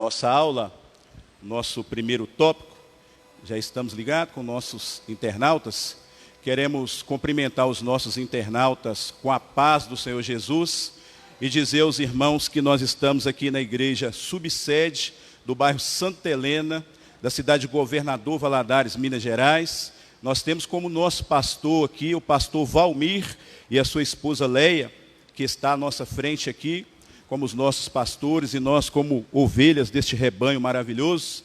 nossa aula, nosso primeiro tópico. Já estamos ligados com nossos internautas. Queremos cumprimentar os nossos internautas com a paz do Senhor Jesus e dizer aos irmãos que nós estamos aqui na igreja subsede do bairro Santa Helena, da cidade de Governador Valadares, Minas Gerais. Nós temos como nosso pastor aqui, o pastor Valmir e a sua esposa Leia, que está à nossa frente aqui, como os nossos pastores e nós como ovelhas deste rebanho maravilhoso.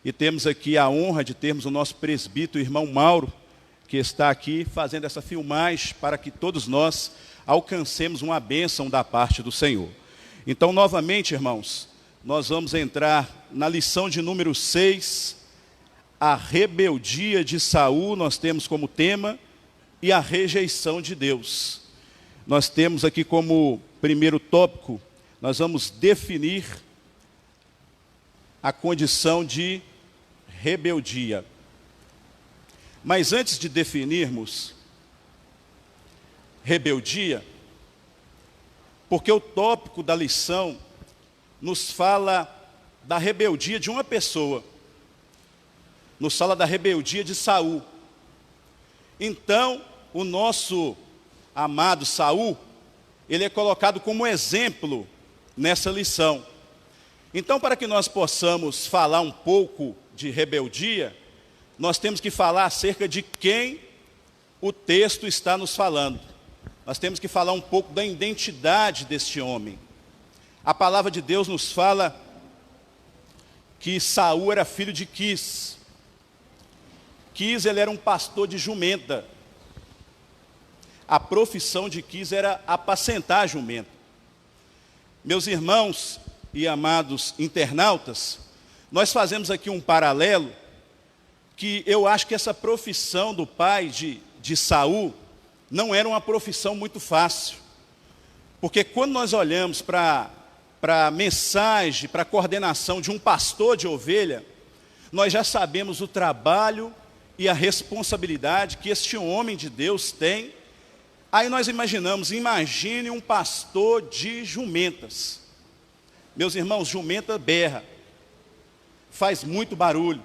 E temos aqui a honra de termos o nosso presbítero, o irmão Mauro, que está aqui fazendo essa filmagem para que todos nós alcancemos uma bênção da parte do Senhor. Então, novamente, irmãos, nós vamos entrar na lição de número 6, a rebeldia de Saul, nós temos como tema, e a rejeição de Deus. Nós temos aqui como primeiro tópico, nós vamos definir a condição de rebeldia. Mas antes de definirmos rebeldia, porque o tópico da lição nos fala da rebeldia de uma pessoa, nos fala da rebeldia de Saul. Então, o nosso amado Saul, ele é colocado como exemplo nessa lição. Então, para que nós possamos falar um pouco de rebeldia, nós temos que falar acerca de quem o texto está nos falando. Nós temos que falar um pouco da identidade deste homem. A palavra de Deus nos fala que Saul era filho de Quis. Quis, ele era um pastor de jumenta. A profissão de Quis era apacentar a jumenta. Meus irmãos e amados internautas, nós fazemos aqui um paralelo, que eu acho que essa profissão do pai de Saul não era uma profissão muito fácil. Porque quando nós olhamos para a mensagem, para a coordenação de um pastor de ovelha, nós já sabemos o trabalho e a responsabilidade que este homem de Deus tem. Aí nós imagine um pastor de jumentas. Meus irmãos, jumenta berra, faz muito barulho.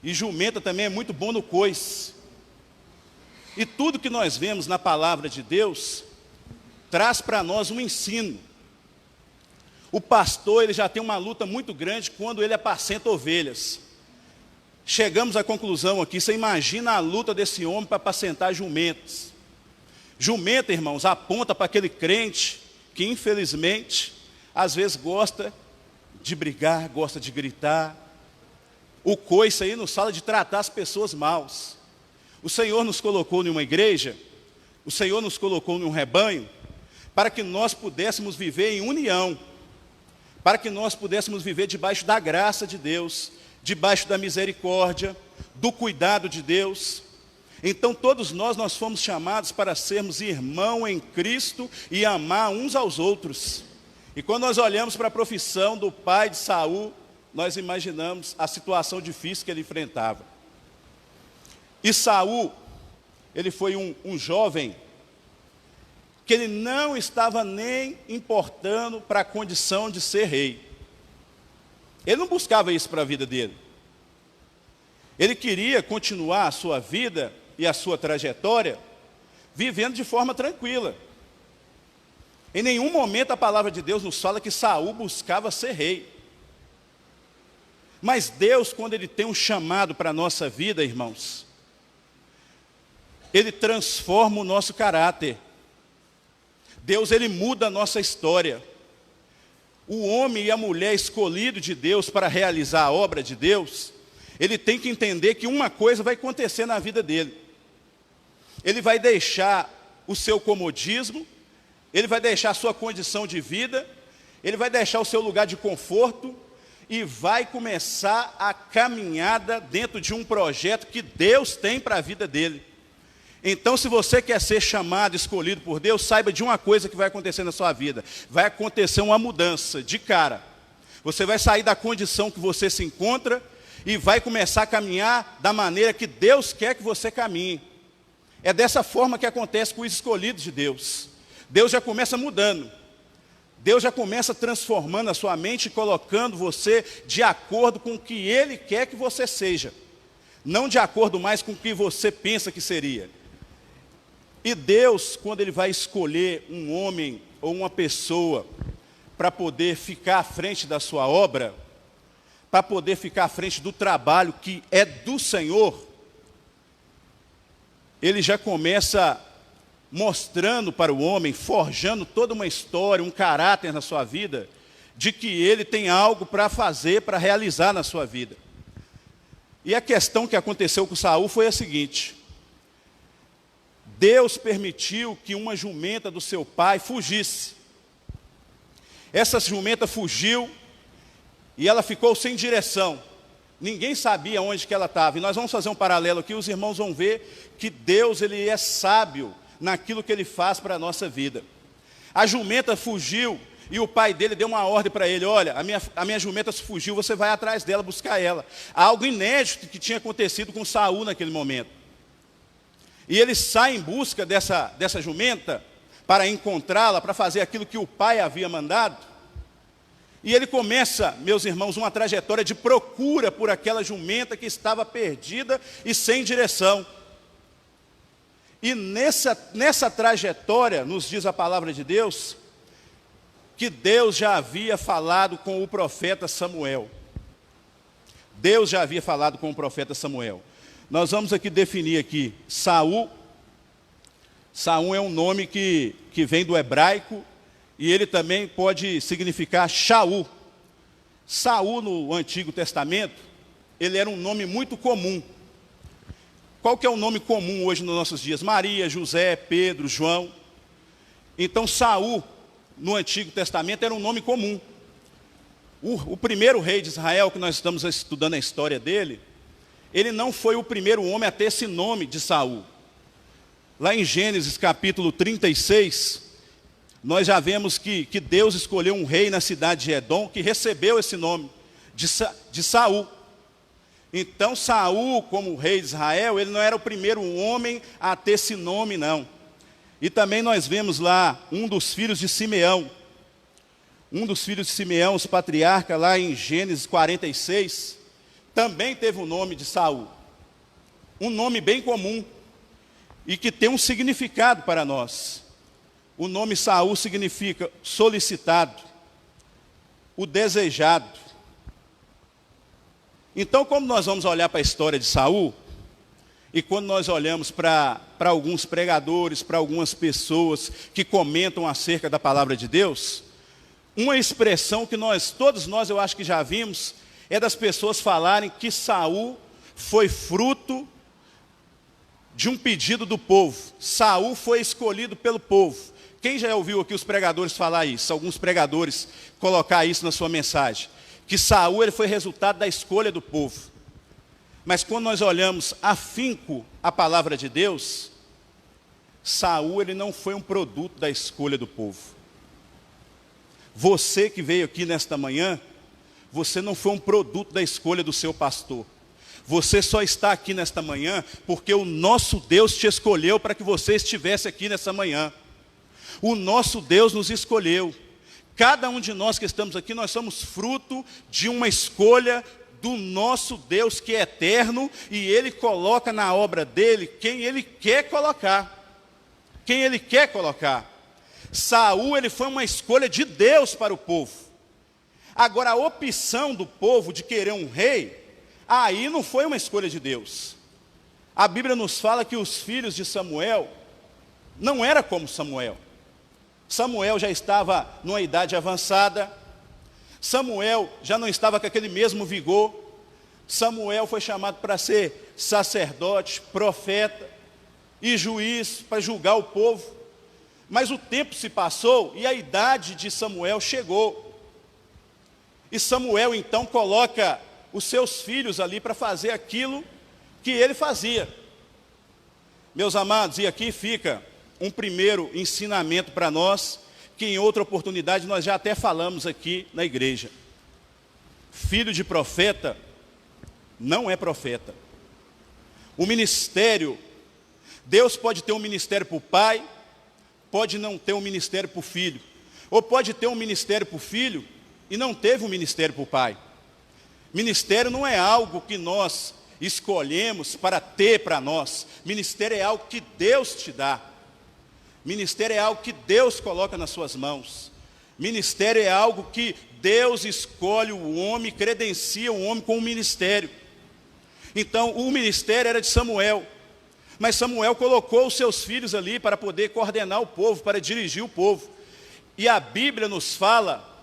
E jumenta também é muito bom no coice. E tudo que nós vemos na palavra de Deus traz para nós um ensino. O pastor, ele já tem uma luta muito grande quando ele apacenta ovelhas. Chegamos à conclusão aqui, você imagina a luta desse homem para apacentar jumentas. Jumenta, irmãos, aponta para aquele crente que, infelizmente, às vezes gosta de brigar, gosta de gritar. O coice aí nos fala de tratar as pessoas maus. O Senhor nos colocou em uma igreja, o Senhor nos colocou em um rebanho, para que nós pudéssemos viver em união, para que nós pudéssemos viver debaixo da graça de Deus, debaixo da misericórdia, do cuidado de Deus. Então todos nós fomos chamados para sermos irmão em Cristo e amar uns aos outros. E quando nós olhamos para a profissão do pai de Saul, nós imaginamos a situação difícil que ele enfrentava. E Saul, ele foi um jovem que ele não estava nem importando para a condição de ser rei. Ele não buscava isso para a vida dele. Ele queria continuar a sua vida e a sua trajetória vivendo de forma tranquila. Em nenhum momento a palavra de Deus nos fala que Saul buscava ser rei. Mas Deus, quando Ele tem um chamado para a nossa vida, irmãos, Ele transforma o nosso caráter. Deus, Ele muda a nossa história. O homem e a mulher escolhido de Deus para realizar a obra de Deus, ele tem que entender que uma coisa vai acontecer na vida dele. Ele vai deixar o seu comodismo, ele vai deixar a sua condição de vida, ele vai deixar o seu lugar de conforto e vai começar a caminhada dentro de um projeto que Deus tem para a vida dele. Então, se você quer ser chamado, escolhido por Deus, saiba de uma coisa que vai acontecer na sua vida. Vai acontecer uma mudança de cara. Você vai sair da condição que você se encontra e vai começar a caminhar da maneira que Deus quer que você caminhe. É dessa forma que acontece com os escolhidos de Deus. Deus já começa mudando. Deus já começa transformando a sua mente e colocando você de acordo com o que Ele quer que você seja. Não de acordo mais com o que você pensa que seria. E Deus, quando Ele vai escolher um homem ou uma pessoa para poder ficar à frente da sua obra, para poder ficar à frente do trabalho que é do Senhor, Ele já começa mostrando para o homem, forjando toda uma história, um caráter na sua vida, de que ele tem algo para fazer, para realizar na sua vida. E a questão que aconteceu com Saul foi a seguinte: Deus permitiu que uma jumenta do seu pai fugisse. Essa jumenta fugiu e ela ficou sem direção. Ninguém sabia onde que ela estava. E nós vamos fazer um paralelo aqui, os irmãos vão ver que Deus, Ele é sábio naquilo que Ele faz para a nossa vida. A jumenta fugiu e o pai dele deu uma ordem para ele: olha, a minha jumenta fugiu, você vai atrás dela, buscar ela. Algo inédito que tinha acontecido com Saul naquele momento. E ele sai em busca dessa jumenta para encontrá-la, para fazer aquilo que o pai havia mandado. E ele começa, meus irmãos, uma trajetória de procura por aquela jumenta que estava perdida e sem direção. E nessa trajetória, nos diz a palavra de Deus, que Deus já havia falado com o profeta Samuel. Deus já havia falado com o profeta Samuel. Nós vamos aqui definir aqui, Saul. Saul é um nome que vem do hebraico, e ele também pode significar Shaul. Saul, no Antigo Testamento, ele era um nome muito comum. Qual que é o nome comum hoje nos nossos dias? Maria, José, Pedro, João. Então Saul, no Antigo Testamento, era um nome comum. O primeiro rei de Israel, que nós estamos estudando a história dele, ele não foi o primeiro homem a ter esse nome de Saul. Lá em Gênesis capítulo 36, nós já vemos que Deus escolheu um rei na cidade de Edom, que recebeu esse nome de Saul. Então Saul, como rei de Israel, ele não era o primeiro homem a ter esse nome, não. E também nós vemos lá um dos filhos de Simeão. Um dos filhos de Simeão, os patriarcas, lá em Gênesis 46, também teve o nome de Saul. Um nome bem comum e que tem um significado para nós. O nome Saul significa solicitado, o desejado. Então, como nós vamos olhar para a história de Saul, e quando nós olhamos para alguns pregadores, para algumas pessoas que comentam acerca da palavra de Deus, uma expressão que todos nós eu acho que já vimos, é das pessoas falarem que Saul foi fruto de um pedido do povo. Saul foi escolhido pelo povo. Quem já ouviu aqui os pregadores falar isso? Alguns pregadores colocar isso na sua mensagem. Que Saul ele foi resultado da escolha do povo. Mas quando nós olhamos afinco a palavra de Deus, Saul ele não foi um produto da escolha do povo. Você que veio aqui nesta manhã, você não foi um produto da escolha do seu pastor. Você só está aqui nesta manhã porque o nosso Deus te escolheu para que você estivesse aqui nessa manhã. O nosso Deus nos escolheu. Cada um de nós que estamos aqui, nós somos fruto de uma escolha do nosso Deus que é eterno, e Ele coloca na obra dEle quem Ele quer colocar. Quem Ele quer colocar. Saul, ele foi uma escolha de Deus para o povo. Agora, a opção do povo de querer um rei, aí não foi uma escolha de Deus. A Bíblia nos fala que os filhos de Samuel não eram como Samuel. Samuel já estava numa idade avançada. Samuel já não estava com aquele mesmo vigor. Samuel foi chamado para ser sacerdote, profeta e juiz para julgar o povo. Mas o tempo se passou e a idade de Samuel chegou. E Samuel então coloca os seus filhos ali para fazer aquilo que ele fazia. Meus amados, e aqui fica um primeiro ensinamento para nós, que em outra oportunidade nós já até falamos aqui na igreja. Filho de profeta não é profeta. O ministério, Deus pode ter um ministério para o pai, pode não ter um ministério para o filho. Ou pode ter um ministério para o filho e não teve um ministério para o pai. Ministério não é algo que nós escolhemos para ter para nós. Ministério é algo que Deus te dá. Ministério é algo que Deus coloca nas suas mãos. Ministério é algo que Deus escolhe o homem, credencia o homem com o ministério. Então, o ministério era de Samuel. Mas Samuel colocou os seus filhos ali para poder coordenar o povo, para dirigir o povo. E a Bíblia nos fala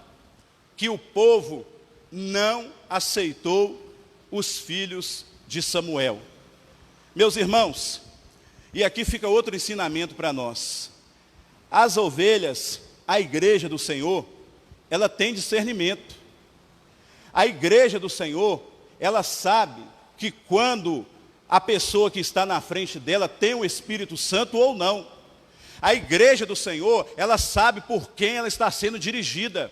que o povo não aceitou os filhos de Samuel. Meus irmãos, e aqui fica outro ensinamento para nós. As ovelhas, a igreja do Senhor, ela tem discernimento. A igreja do Senhor, ela sabe que quando a pessoa que está na frente dela tem o Espírito Santo ou não. A igreja do Senhor, ela sabe por quem ela está sendo dirigida.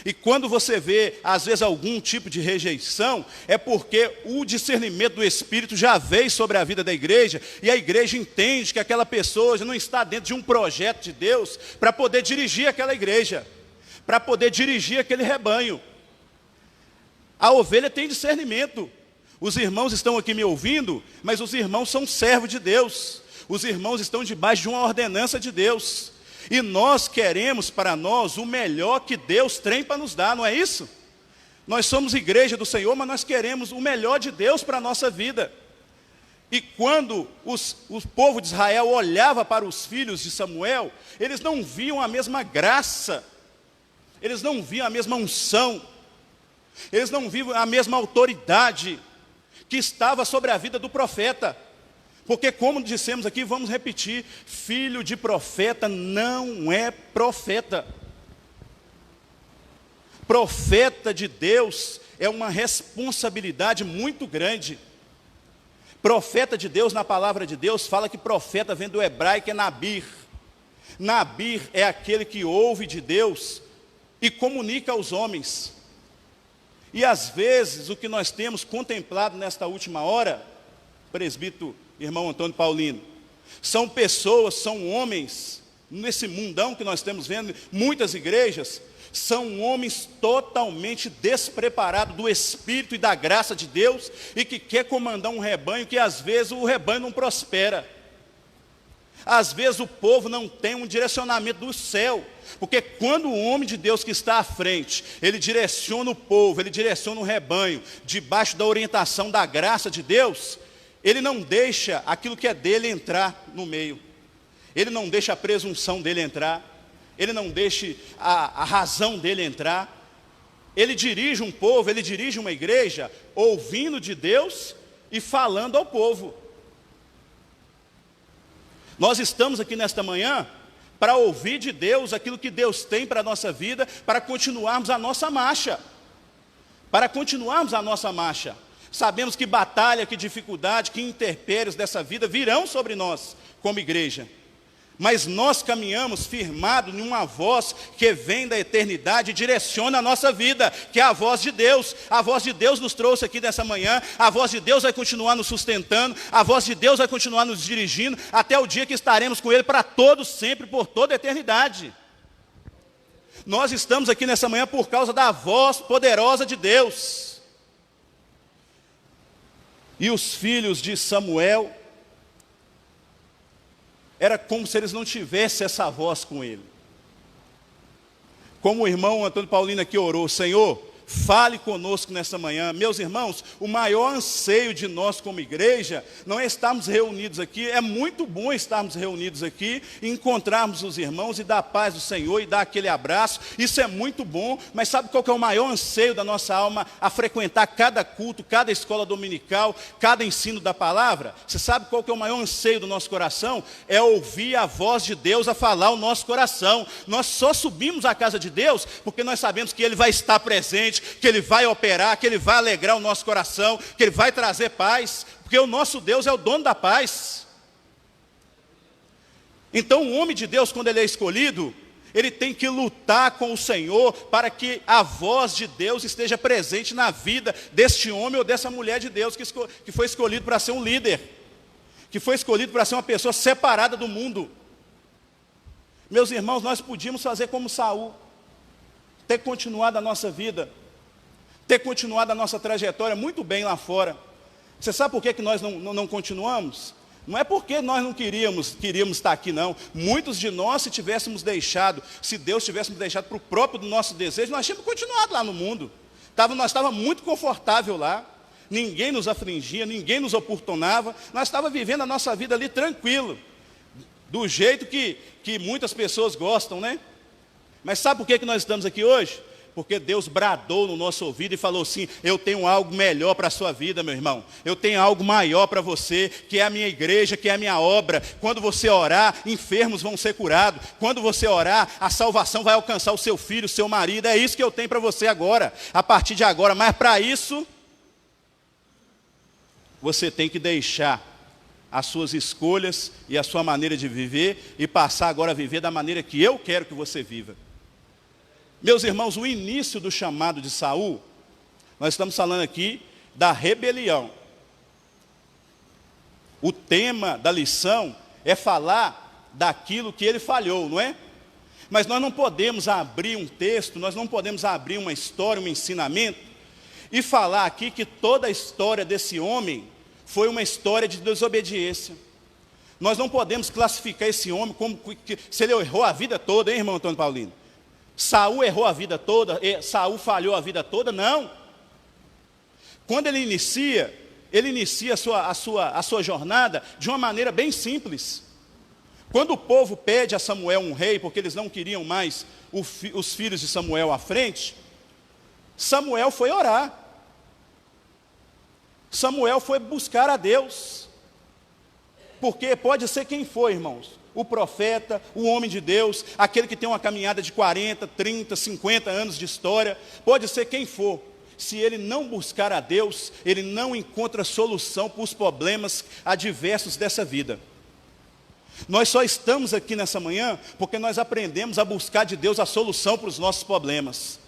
E quando você vê, às vezes, algum tipo de rejeição, é porque o discernimento do Espírito já veio sobre a vida da igreja, e a igreja entende que aquela pessoa já não está dentro de um projeto de Deus para poder dirigir aquela igreja, para poder dirigir aquele rebanho. A ovelha tem discernimento. Os irmãos estão aqui me ouvindo, mas os irmãos são servos de Deus. Os irmãos estão debaixo de uma ordenança de Deus. E nós queremos para nós o melhor que Deus tem para nos dar, não é isso? Nós somos igreja do Senhor, mas nós queremos o melhor de Deus para a nossa vida. E quando o povo de Israel olhava para os filhos de Samuel, eles não viam a mesma graça, eles não viam a mesma unção, eles não viam a mesma autoridade que estava sobre a vida do profeta. Porque, como dissemos aqui, vamos repetir, filho de profeta não é profeta. Profeta de Deus é uma responsabilidade muito grande. Profeta de Deus, na palavra de Deus, fala que profeta vem do hebraico, é Nabir. Nabir é aquele que ouve de Deus e comunica aos homens. E às vezes, o que nós temos contemplado nesta última hora, presbítero irmão Antônio Paulino, são pessoas, são homens, nesse mundão que nós estamos vendo, muitas igrejas, são homens totalmente despreparados do Espírito e da graça de Deus, e que quer comandar um rebanho, que às vezes o rebanho não prospera. Às vezes o povo não tem um direcionamento do céu, porque quando o homem de Deus que está à frente, ele direciona o povo, ele direciona o rebanho, debaixo da orientação da graça de Deus, ele não deixa aquilo que é dele entrar no meio. Ele não deixa a presunção dele entrar. Ele não deixa a razão dele entrar. Ele dirige um povo, ele dirige uma igreja, ouvindo de Deus e falando ao povo. Nós estamos aqui nesta manhã para ouvir de Deus aquilo que Deus tem para a nossa vida, para continuarmos a nossa marcha. Para continuarmos a nossa marcha. Sabemos que batalha, que dificuldade, que intempéries dessa vida virão sobre nós, como igreja. Mas nós caminhamos firmados em uma voz que vem da eternidade e direciona a nossa vida, que é a voz de Deus. A voz de Deus nos trouxe aqui nessa manhã, a voz de Deus vai continuar nos sustentando, a voz de Deus vai continuar nos dirigindo, até o dia que estaremos com Ele para todos sempre, por toda a eternidade. Nós estamos aqui nessa manhã por causa da voz poderosa de Deus. E os filhos de Samuel, era como se eles não tivessem essa voz com ele. Como o irmão Antônio Paulino aqui orou, Senhor, fale conosco nessa manhã. Meus irmãos, o maior anseio de nós como igreja, não é estarmos reunidos aqui, é muito bom estarmos reunidos aqui, encontrarmos os irmãos e dar a paz do Senhor e dar aquele abraço, isso é muito bom, mas sabe qual que é o maior anseio da nossa alma a frequentar cada culto, cada escola dominical, cada ensino da palavra? Você sabe qual que é o maior anseio do nosso coração? É ouvir a voz de Deus a falar o nosso coração. Nós só subimos à casa de Deus porque nós sabemos que Ele vai estar presente, que Ele vai operar, que Ele vai alegrar o nosso coração, que Ele vai trazer paz, porque o nosso Deus é o dono da paz. Então o homem de Deus, quando ele é escolhido, ele tem que lutar com o Senhor para que a voz de Deus esteja presente na vida deste homem ou dessa mulher de Deus que foi escolhido para ser um líder, que foi escolhido para ser uma pessoa separada do mundo. Meus irmãos, nós podíamos fazer como Saul. ter continuado a nossa vida, ter continuado a nossa trajetória muito bem lá fora. Você sabe por que nós não continuamos? Não é porque nós não queríamos estar aqui, não. Muitos de nós, se Deus tivesse nos deixado para o próprio do nosso desejo, nós tínhamos continuado lá no mundo. Nós estávamos muito confortável lá, ninguém nos afligia, ninguém nos oportunava, nós estávamos vivendo a nossa vida ali tranquilo, do jeito que muitas pessoas gostam, né? Mas sabe por que nós estamos aqui hoje? Porque Deus bradou no nosso ouvido e falou assim: eu tenho algo melhor para a sua vida, meu irmão. Eu tenho algo maior para você, que é a minha igreja, que é a minha obra. Quando você orar, enfermos vão ser curados. Quando você orar, a salvação vai alcançar o seu filho, o seu marido. É isso que eu tenho para você agora, a partir de agora. Mas para isso, você tem que deixar as suas escolhas e a sua maneira de viver e passar agora a viver da maneira que eu quero que você viva. Meus irmãos, o início do chamado de Saul, nós estamos falando aqui da rebelião. O tema da lição é falar daquilo que ele falhou, não é? Mas nós não podemos abrir um texto, nós não podemos abrir uma história, um ensinamento, e falar aqui que toda a história desse homem foi uma história de desobediência. Nós não podemos classificar esse homem como se ele errou a vida toda, hein, irmão Antônio Paulino? Saul errou a vida toda, Saul falhou a vida toda, não. Quando ele inicia a sua jornada de uma maneira bem simples. Quando o povo pede a Samuel um rei, porque eles não queriam mais os filhos de Samuel à frente, Samuel foi orar. Samuel foi buscar a Deus. Porque pode ser quem for, irmãos. O profeta, o homem de Deus, aquele que tem uma caminhada de 40, 30, 50 anos de história, pode ser quem for. Se ele não buscar a Deus, ele não encontra solução para os problemas adversos dessa vida. Nós só estamos aqui nessa manhã porque nós aprendemos a buscar de Deus a solução para os nossos problemas.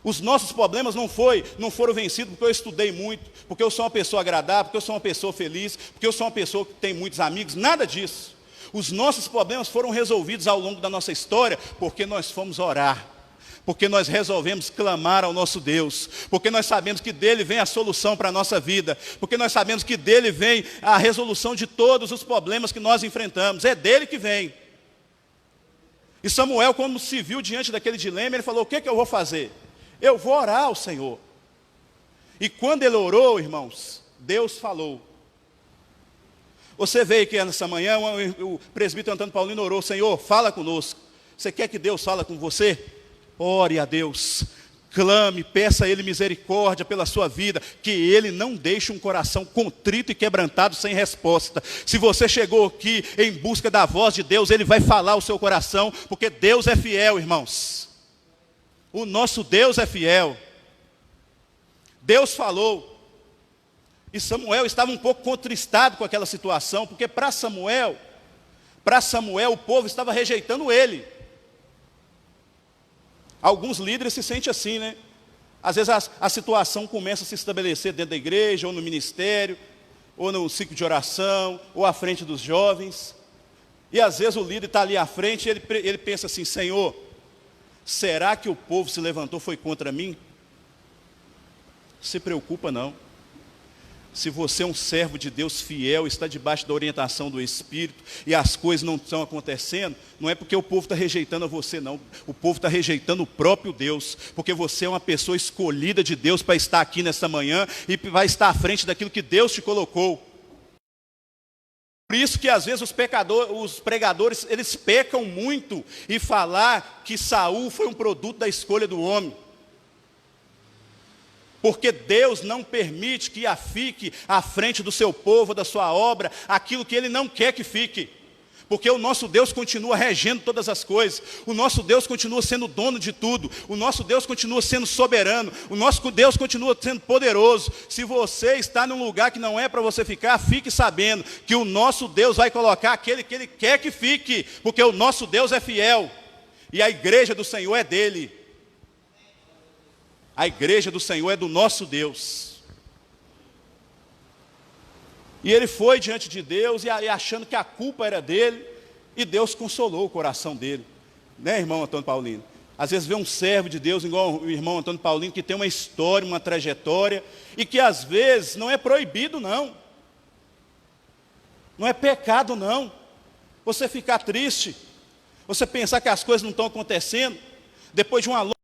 Os nossos problemas não foram vencidos porque eu estudei muito, porque eu sou uma pessoa agradável, porque eu sou uma pessoa feliz, porque eu sou uma pessoa que tem muitos amigos, nada disso. Os nossos problemas foram resolvidos ao longo da nossa história porque nós fomos orar, porque nós resolvemos clamar ao nosso Deus, porque nós sabemos que dele vem a solução para a nossa vida, porque nós sabemos que dele vem a resolução de todos os problemas que nós enfrentamos, é dele que vem. E Samuel, quando se viu diante daquele dilema, ele falou: o que eu vou fazer? Eu vou orar ao Senhor. E quando ele orou, irmãos, Deus falou. Você veio aqui nessa manhã, o presbítero Antônio Paulino orou: Senhor, fala conosco. Você quer que Deus fale com você? Ore a Deus, clame, peça a Ele misericórdia pela sua vida, que Ele não deixe um coração contrito e quebrantado sem resposta. Se você chegou aqui em busca da voz de Deus, Ele vai falar ao seu coração, porque Deus é fiel, irmãos. O nosso Deus é fiel. Deus falou. E Samuel estava um pouco contristado com aquela situação, porque para Samuel o povo estava rejeitando ele. Alguns líderes se sentem assim, né? Às vezes a situação começa a se estabelecer dentro da igreja, ou no ministério, ou no ciclo de oração, ou à frente dos jovens. E às vezes o líder está ali à frente e ele pensa assim: Senhor, será que o povo se levantou foi contra mim? Se preocupa não. Se você é um servo de Deus fiel, está debaixo da orientação do Espírito, e as coisas não estão acontecendo, não é porque o povo está rejeitando a você, não. O povo está rejeitando o próprio Deus, porque você é uma pessoa escolhida de Deus para estar aqui nesta manhã, e vai estar à frente daquilo que Deus te colocou. Por isso que às vezes os pregadores, eles pecam muito em falar que Saul foi um produto da escolha do homem. Porque Deus não permite que fique à frente do seu povo, da sua obra, aquilo que Ele não quer que fique. Porque o nosso Deus continua regendo todas as coisas. O nosso Deus continua sendo dono de tudo. O nosso Deus continua sendo soberano. O nosso Deus continua sendo poderoso. Se você está num lugar que não é para você ficar, fique sabendo que o nosso Deus vai colocar aquele que Ele quer que fique. Porque o nosso Deus é fiel. E a igreja do Senhor é dele. A igreja do Senhor é do nosso Deus. E ele foi diante de Deus e achando que a culpa era dele, e Deus consolou o coração dele. Né, irmão Antônio Paulino? Às vezes vê um servo de Deus, igual o irmão Antônio Paulino, que tem uma história, uma trajetória, e que às vezes não é proibido, não. Não é pecado, não. Você ficar triste, você pensar que as coisas não estão acontecendo, depois de uma longa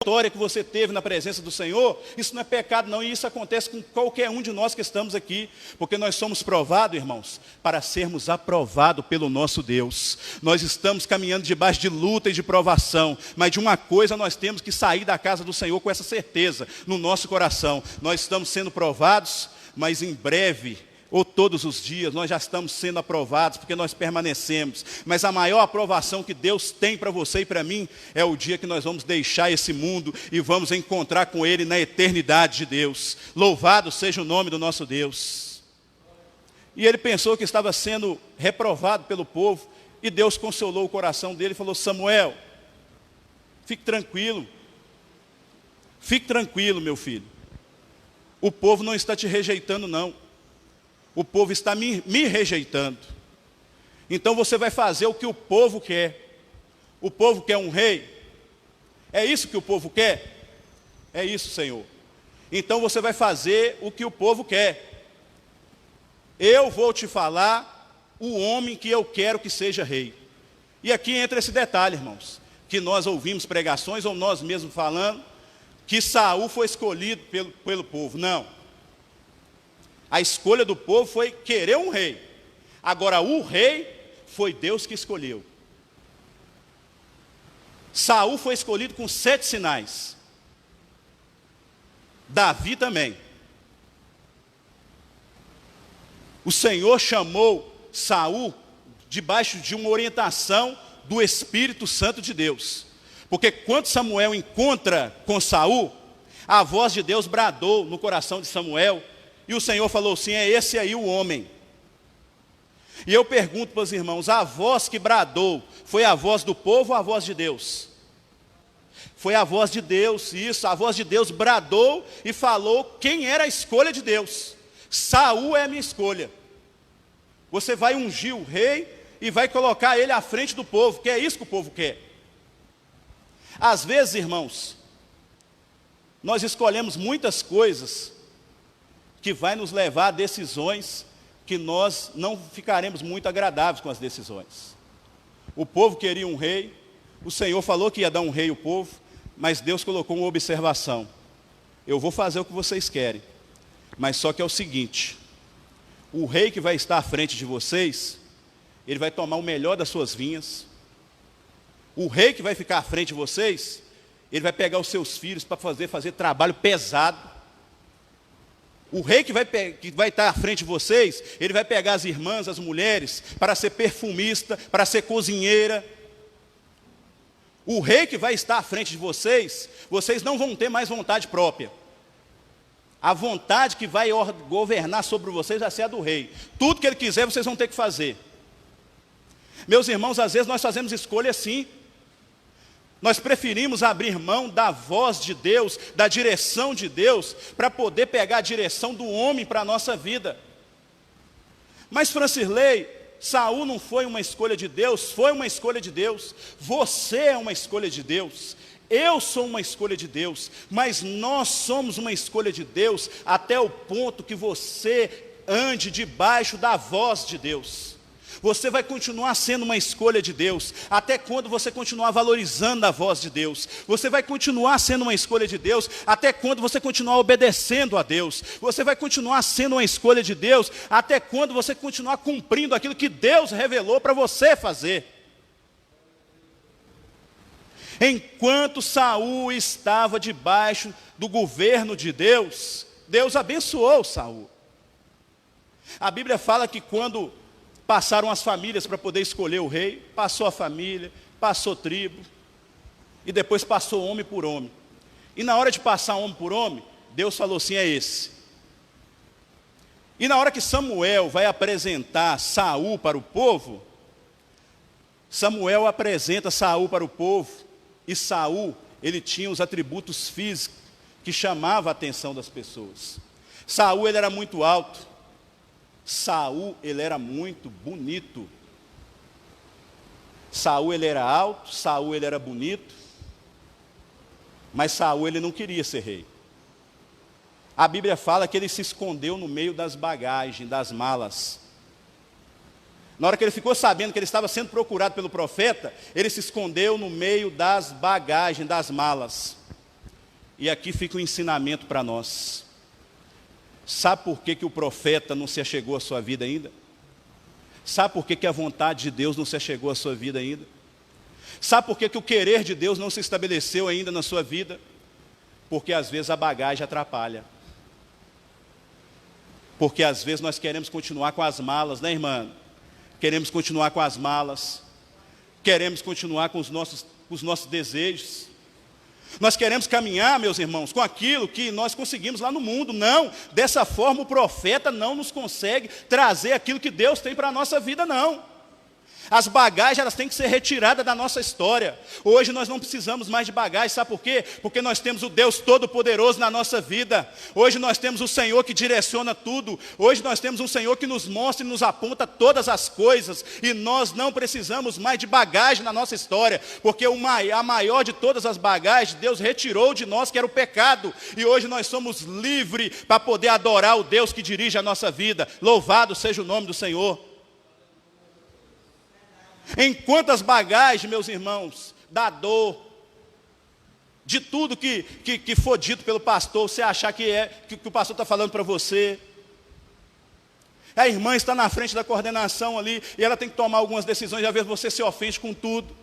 história que você teve na presença do Senhor, isso não é pecado, não, e isso acontece com qualquer um de nós que estamos aqui, porque nós somos provados, irmãos, para sermos aprovados pelo nosso Deus. Nós estamos caminhando debaixo de luta e de provação, mas de uma coisa nós temos que sair da casa do Senhor com essa certeza no nosso coração: nós estamos sendo provados, mas em breve, ou todos os dias, nós já estamos sendo aprovados, porque nós permanecemos. Mas a maior aprovação que Deus tem para você e para mim, é o dia que nós vamos deixar esse mundo, e vamos encontrar com Ele na eternidade de Deus. Louvado seja o nome do nosso Deus. E ele pensou que estava sendo reprovado pelo povo, e Deus consolou o coração dele e falou: Samuel, fique tranquilo, meu filho. O povo não está te rejeitando, não. O povo está me rejeitando. Então você vai fazer o que o povo quer. O povo quer um rei. É isso que o povo quer? É isso, Senhor. Então você vai fazer o que o povo quer. Eu vou te falar o homem que eu quero que seja rei. E aqui entra esse detalhe, irmãos, que nós ouvimos pregações, ou nós mesmos falando, que Saul foi escolhido pelo povo. Não. A escolha do povo foi querer um rei. Agora, o rei foi Deus que escolheu. Saul foi escolhido com 7 sinais. Davi também. O Senhor chamou Saul debaixo de uma orientação do Espírito Santo de Deus. Porque quando Samuel encontra com Saul, a voz de Deus bradou no coração de Samuel, e o Senhor falou assim: é esse aí o homem. E eu pergunto para os irmãos: a voz que bradou, foi a voz do povo ou a voz de Deus? Foi a voz de Deus, isso, a voz de Deus bradou e falou quem era a escolha de Deus. Saul é a minha escolha. Você vai ungir o rei e vai colocar ele à frente do povo, que é isso que o povo quer. Às vezes, irmãos, nós escolhemos muitas coisas que vai nos levar a decisões que nós não ficaremos muito agradáveis com as decisões. O povo queria um rei, o Senhor falou que ia dar um rei ao povo, mas Deus colocou uma observação: eu vou fazer o que vocês querem, mas só que é o seguinte: o rei que vai estar à frente de vocês, ele vai tomar o melhor das suas vinhas. O rei que vai ficar à frente de vocês, ele vai pegar os seus filhos para fazer trabalho pesado. O rei que vai estar à frente de vocês, ele vai pegar as irmãs, as mulheres, para ser perfumista, para ser cozinheira. O rei que vai estar à frente de vocês, vocês não vão ter mais vontade própria. A vontade que vai governar sobre vocês vai ser a do rei. Tudo que ele quiser, vocês vão ter que fazer. Meus irmãos, às vezes nós fazemos escolha assim. Nós preferimos abrir mão da voz de Deus, da direção de Deus, para poder pegar a direção do homem para a nossa vida. Mas, Francirley, Saul não foi uma escolha de Deus, foi uma escolha de Deus. Você é uma escolha de Deus. Eu sou uma escolha de Deus. Mas nós somos uma escolha de Deus até o ponto que você ande debaixo da voz de Deus. Você vai continuar sendo uma escolha de Deus, até quando você continuar valorizando a voz de Deus. Você vai continuar sendo uma escolha de Deus, até quando você continuar obedecendo a Deus. Você vai continuar sendo uma escolha de Deus, até quando você continuar cumprindo aquilo que Deus revelou para você fazer. Enquanto Saul estava debaixo do governo de Deus, Deus abençoou Saul. A Bíblia fala que quando passaram as famílias para poder escolher o rei, passou a família, passou tribo, e depois passou homem por homem. E na hora de passar homem por homem, Deus falou assim: é esse. E na hora que Samuel vai apresentar Saul para o povo, Samuel apresenta Saul para o povo, e Saul, ele tinha os atributos físicos que chamavam a atenção das pessoas. Saul, ele era muito alto. Saul, ele era muito bonito. Saul, ele era alto, Saul, ele era bonito. Mas Saul, ele não queria ser rei. A Bíblia fala que ele se escondeu no meio das bagagens, das malas. Na hora que ele ficou sabendo que ele estava sendo procurado pelo profeta, ele se escondeu no meio das bagagens, das malas. E aqui fica um ensinamento para nós. Sabe por que o profeta não se achegou à sua vida ainda? Sabe por que a vontade de Deus não se achegou à sua vida ainda? Sabe por que o querer de Deus não se estabeleceu ainda na sua vida? Porque às vezes a bagagem atrapalha. Porque às vezes nós queremos continuar com as malas, né, irmã? Queremos continuar com as malas. Queremos continuar com os nossos desejos. Nós queremos caminhar, meus irmãos, com aquilo que nós conseguimos lá no mundo. Não, dessa forma o profeta não nos consegue trazer aquilo que Deus tem para a nossa vida, não. As bagagens, elas têm que ser retiradas da nossa história. Hoje nós não precisamos mais de bagagem, sabe por quê? Porque nós temos o Deus Todo-Poderoso na nossa vida. Hoje nós temos o Senhor que direciona tudo. Hoje nós temos um Senhor que nos mostra e nos aponta todas as coisas. E nós não precisamos mais de bagagem na nossa história. Porque a maior de todas as bagagens, Deus retirou de nós, que era o pecado. E hoje nós somos livres para poder adorar o Deus que dirige a nossa vida. Louvado seja o nome do Senhor. Enquanto as bagagens, meus irmãos, da dor, de tudo que for dito pelo pastor, você achar que o pastor está falando para você. A irmã está na frente da coordenação ali, e ela tem que tomar algumas decisões, e às vezes você se ofende com tudo.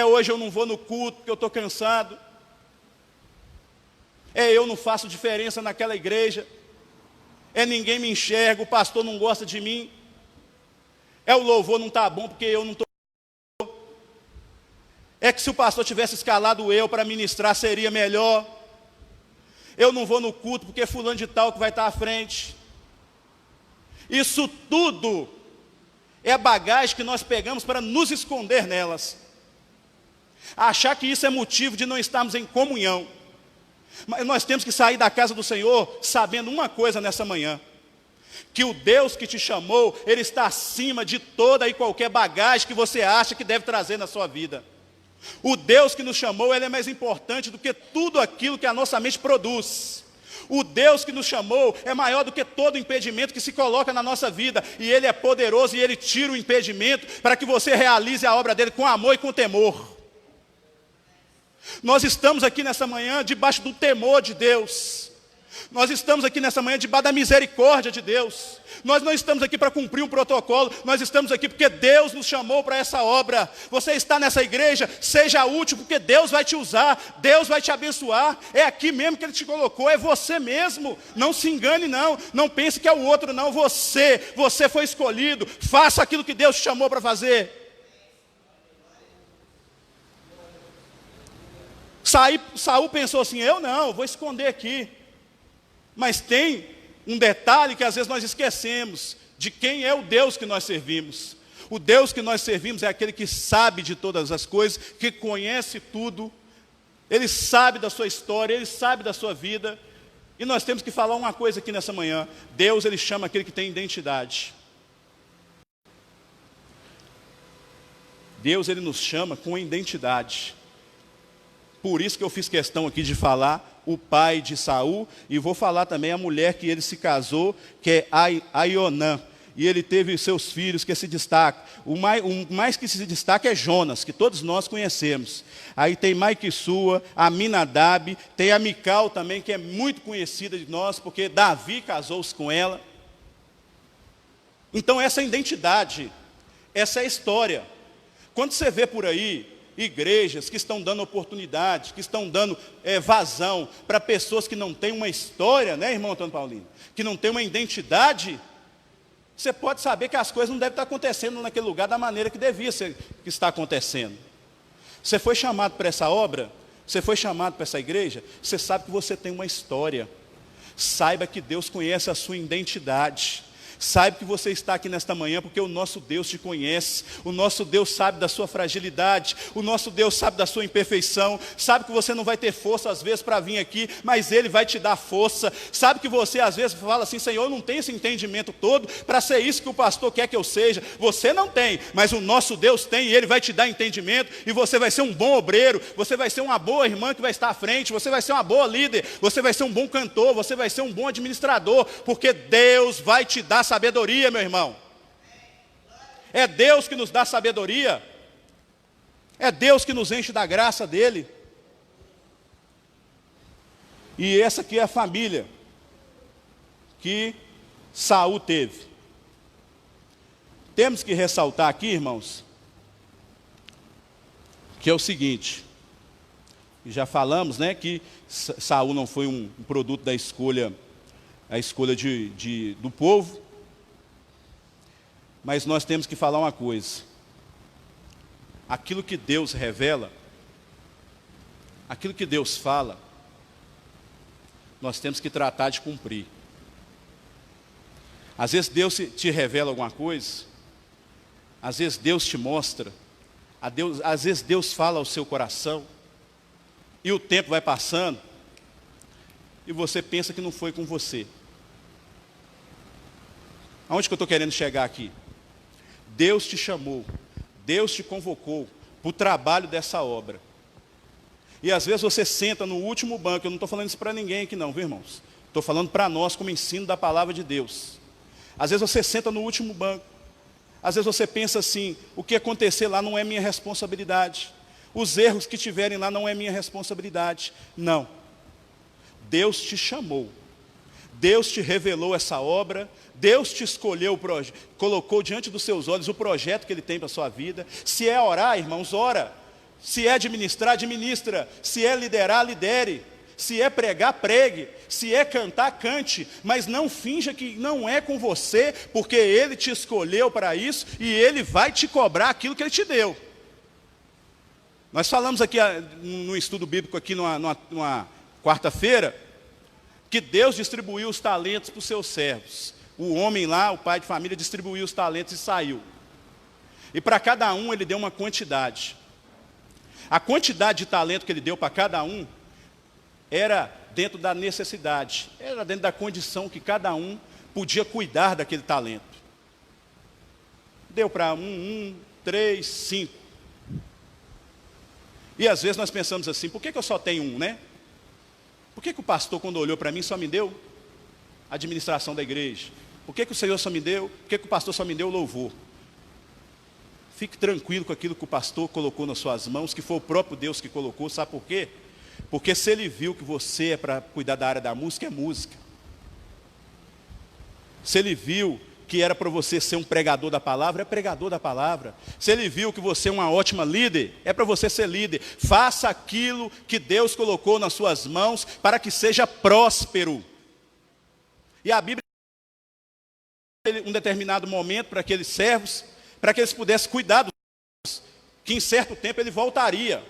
Hoje eu não vou no culto porque eu estou cansado. Eu não faço diferença naquela igreja. Ninguém me enxerga, o pastor não gosta de mim. O louvor não está bom porque eu não estou. Que se o pastor tivesse escalado eu para ministrar seria melhor. Eu não vou no culto porque fulano de tal que vai estar à frente. Isso tudo é a bagagem que nós pegamos para nos esconder nelas. Achar que isso é motivo de não estarmos em comunhão. Mas nós temos que sair da casa do Senhor sabendo uma coisa nessa manhã. Que o Deus que te chamou, Ele está acima de toda e qualquer bagagem que você acha que deve trazer na sua vida. O Deus que nos chamou, Ele é mais importante do que tudo aquilo que a nossa mente produz. O Deus que nos chamou é maior do que todo impedimento que se coloca na nossa vida. E Ele é poderoso e Ele tira o impedimento para que você realize a obra dEle com amor e com temor. Nós estamos aqui nessa manhã debaixo do temor de Deus. Nós estamos aqui nessa manhã debaixo da misericórdia de Deus. Nós não estamos aqui para cumprir um protocolo. Nós estamos aqui porque Deus nos chamou para essa obra. Você está nessa igreja, seja útil, porque Deus vai te usar. Deus vai te abençoar. É aqui mesmo que Ele te colocou. É você mesmo. Não se engane não. Não pense que é o outro não. Você foi escolhido. Faça aquilo que Deus te chamou para fazer. Saul pensou assim, eu vou esconder aqui. Mas tem um detalhe que às vezes nós esquecemos, de quem é o Deus que nós servimos. O Deus que nós servimos é aquele que sabe de todas as coisas, que conhece tudo, Ele sabe da sua história, Ele sabe da sua vida. E nós temos que falar uma coisa aqui nessa manhã. Deus, Ele chama aquele que tem identidade. Deus, Ele nos chama com identidade. Por isso que eu fiz questão aqui de falar o pai de Saul, e vou falar também a mulher que ele se casou, que é Aionã, e ele teve seus filhos que se destacam. O mais que se destaca é Jonas, que todos nós conhecemos. Aí tem Malquissua, Aminadab, tem a Mical também, que é muito conhecida de nós, porque Davi casou-se com ela. Então essa é a identidade, essa é a história. Quando você vê por aí igrejas que estão dando oportunidade, que estão dando vazão para pessoas que não têm uma história, né, irmão Antônio Paulino? Que não têm uma identidade, você pode saber que as coisas não devem estar acontecendo naquele lugar da maneira que devia ser, que está acontecendo. Você foi chamado para essa obra, você foi chamado para essa igreja, você sabe que você tem uma história. Saiba que Deus conhece a sua identidade. Saiba que você está aqui nesta manhã porque o nosso Deus te conhece, o nosso Deus sabe da sua fragilidade, o nosso Deus sabe da sua imperfeição, sabe que você não vai ter força às vezes para vir aqui, mas Ele vai te dar força. Sabe que você às vezes fala assim: Senhor, eu não tenho esse entendimento todo para ser isso que o pastor quer que eu seja. Você não tem, mas o nosso Deus tem, e Ele vai te dar entendimento, e você vai ser um bom obreiro, você vai ser uma boa irmã que vai estar à frente, você vai ser uma boa líder, você vai ser um bom cantor, você vai ser um bom administrador, porque Deus vai te dar sabedoria, meu irmão. É Deus que nos dá sabedoria. É Deus que nos enche da graça dele. E essa aqui é a família que Saul teve. Temos que ressaltar aqui, irmãos, que é o seguinte, já falamos, né, que Saul não foi um produto da escolha, a escolha do povo. Mas nós temos que falar uma coisa: aquilo que Deus revela, aquilo que Deus fala, nós temos que tratar de cumprir. Às vezes Deus te revela alguma coisa, às vezes Deus te mostra, às vezes Deus fala ao seu coração, e o tempo vai passando, e você pensa que não foi com você. Aonde que eu estou querendo chegar aqui? Deus te chamou, Deus te convocou para o trabalho dessa obra. E às vezes você senta no último banco. Eu não estou falando isso para ninguém aqui não, viu, irmãos? Estou falando para nós como ensino da palavra de Deus. Às vezes você senta no último banco. Às vezes você pensa assim: o que acontecer lá não é minha responsabilidade. Os erros que tiverem lá não é minha responsabilidade. Não. Deus te chamou. Deus te revelou essa obra, Deus te escolheu, colocou diante dos seus olhos o projeto que Ele tem para a sua vida. Se é orar, irmãos, ora. Se é administrar, administra. Se é liderar, lidere. Se é pregar, pregue. Se é cantar, cante. Mas não finja que não é com você, porque Ele te escolheu para isso e Ele vai te cobrar aquilo que Ele te deu. Nós falamos aqui no estudo bíblico, aqui numa quarta-feira, que Deus distribuiu os talentos para os seus servos. O homem lá, o pai de família, distribuiu os talentos e saiu. E para cada um ele deu uma quantidade. A quantidade de talento que ele deu para cada um era dentro da necessidade, era dentro da condição que cada um podia cuidar daquele talento. Deu para 1, 3, 5. E às vezes nós pensamos assim: por que eu só tenho um, né? Por que o pastor, quando olhou para mim, só me deu a administração da igreja? Por que o Senhor só me deu? Por que o pastor só me deu o louvor? Fique tranquilo com aquilo que o pastor colocou nas suas mãos, que foi o próprio Deus que colocou. Sabe por quê? Porque se Ele viu que você é para cuidar da área da música, é música. Se Ele viu que era para você ser um pregador da palavra, é pregador da palavra. Se Ele viu que você é uma ótima líder, é para você ser líder. Faça aquilo que Deus colocou nas suas mãos para que seja próspero. E a Bíblia, em um determinado momento, para aqueles servos, para que eles pudessem cuidar dos talentos, que em certo tempo ele voltaria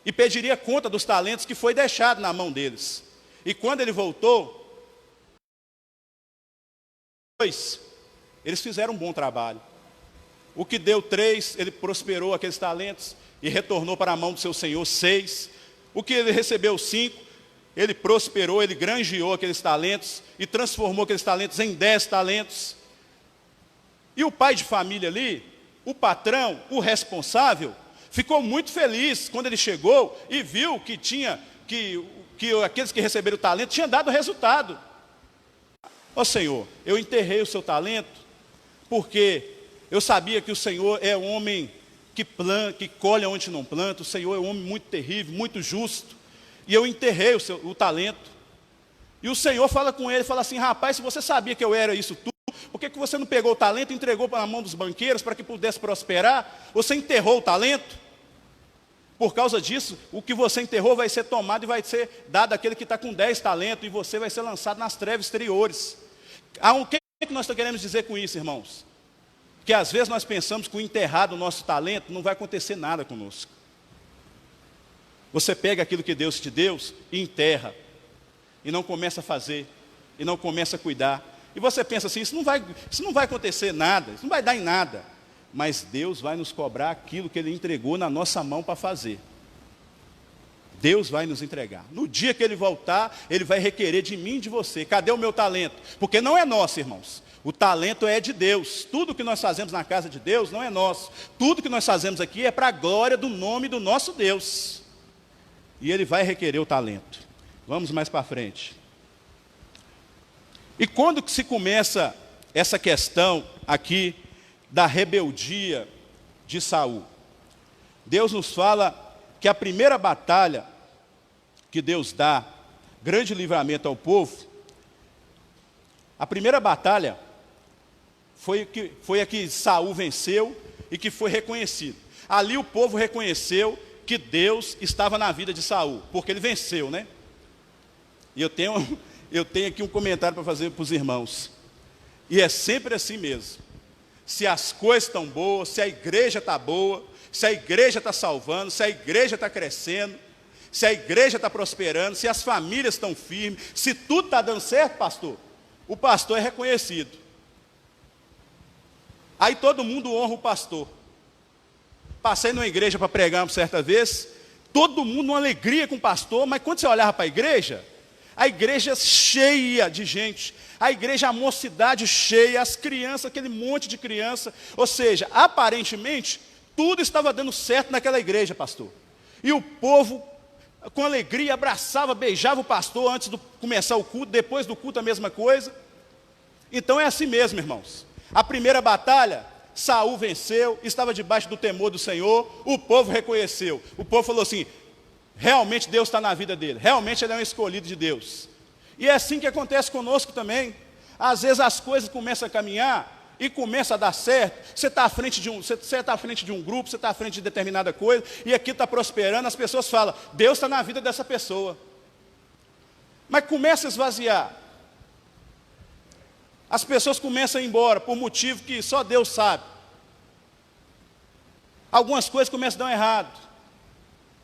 e pediria conta dos talentos que foi deixado na mão deles. E quando ele voltou, eles fizeram um bom trabalho. O que deu 3, ele prosperou aqueles talentos e retornou para a mão do seu senhor 6. O que ele recebeu 5, ele prosperou, ele granjeou aqueles talentos e transformou aqueles talentos em 10 talentos. E o pai de família ali, o patrão, o responsável, ficou muito feliz quando ele chegou e viu que aqueles que receberam o talento tinham dado resultado. Ó Senhor, eu enterrei o seu talento porque eu sabia que o Senhor é um homem que colhe onde não planta. O Senhor é um homem muito terrível, muito justo. E eu enterrei o talento. E o Senhor fala com ele, fala assim: rapaz, se você sabia que eu era isso tudo, por que você não pegou o talento e entregou na mão dos banqueiros para que pudesse prosperar? Você enterrou o talento. Por causa disso, o que você enterrou vai ser tomado e vai ser dado àquele que está com 10 talentos, e você vai ser lançado nas trevas exteriores. O que nós queremos dizer com isso, irmãos? Que às vezes nós pensamos que o enterrar do nosso talento não vai acontecer nada conosco. Você pega aquilo que Deus te deu e enterra, e não começa a fazer, e não começa a cuidar. E você pensa assim, isso não vai acontecer nada, isso não vai dar em nada. Mas Deus vai nos cobrar aquilo que Ele entregou na nossa mão para fazer. Deus vai nos entregar. No dia que Ele voltar, Ele vai requerer de mim e de você. Cadê o meu talento? Porque não é nosso, irmãos. O talento é de Deus. Tudo que nós fazemos na casa de Deus não é nosso. Tudo que nós fazemos aqui é para a glória do nome do nosso Deus. E Ele vai requerer o talento. Vamos mais para frente. E quando que se começa essa questão aqui da rebeldia de Saul? Deus nos fala que a primeira batalha que Deus dá, grande livramento ao povo, a primeira batalha foi a que Saul venceu e que foi reconhecido. Ali o povo reconheceu que Deus estava na vida de Saul, porque ele venceu, né? E eu tenho aqui um comentário para fazer para os irmãos. E é sempre assim mesmo. Se as coisas estão boas, se a igreja está boa, se a igreja está salvando, se a igreja está crescendo, se a igreja está prosperando, se as famílias estão firmes, se tudo está dando certo, pastor, o pastor é reconhecido. Aí todo mundo honra o pastor. Passei numa igreja para pregar uma certa vez, todo mundo numa alegria com o pastor, mas quando você olhava para a igreja cheia de gente, a igreja, a mocidade cheia, as crianças, aquele monte de criança, ou seja, aparentemente, tudo estava dando certo naquela igreja, pastor. E o povo, com alegria, abraçava, beijava o pastor antes de começar o culto, depois do culto a mesma coisa. Então é assim mesmo, irmãos. A primeira batalha, Saul venceu, estava debaixo do temor do Senhor, o povo reconheceu. O povo falou assim, realmente Deus está na vida dele, realmente ele é um escolhido de Deus. E é assim que acontece conosco também. Às vezes as coisas começam a caminhar e começa a dar certo. Você está à frente de um grupo, você está à frente de determinada coisa, e aqui está prosperando, as pessoas falam, Deus está na vida dessa pessoa. Mas começa a esvaziar. As pessoas começam a ir embora, por motivo que só Deus sabe. Algumas coisas começam a dar errado.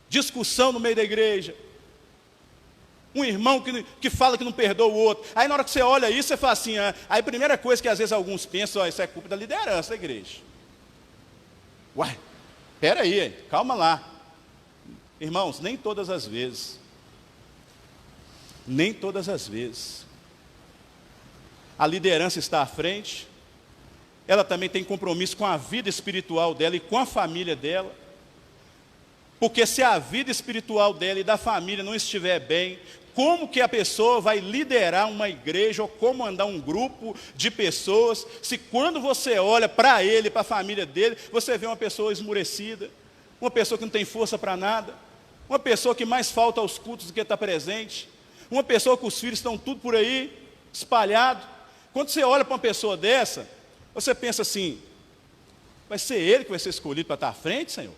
Discussão no meio da igreja. Um irmão que fala que não perdoa o outro. Aí na hora que você olha isso, você fala assim, aí a primeira coisa que às vezes alguns pensam, isso é culpa da liderança da igreja. Uai, espera aí, calma lá. Irmãos, nem todas as vezes. Nem todas as vezes. A liderança está à frente. Ela também tem compromisso com a vida espiritual dela e com a família dela. Porque se a vida espiritual dela e da família não estiver bem, como que a pessoa vai liderar uma igreja ou comandar um grupo de pessoas, se quando você olha para ele, para a família dele, você vê uma pessoa esmurecida, uma pessoa que não tem força para nada, uma pessoa que mais falta aos cultos do que está presente, uma pessoa que os filhos estão tudo por aí, espalhado. Quando você olha para uma pessoa dessa, você pensa assim, vai ser ele que vai ser escolhido para estar à frente, Senhor?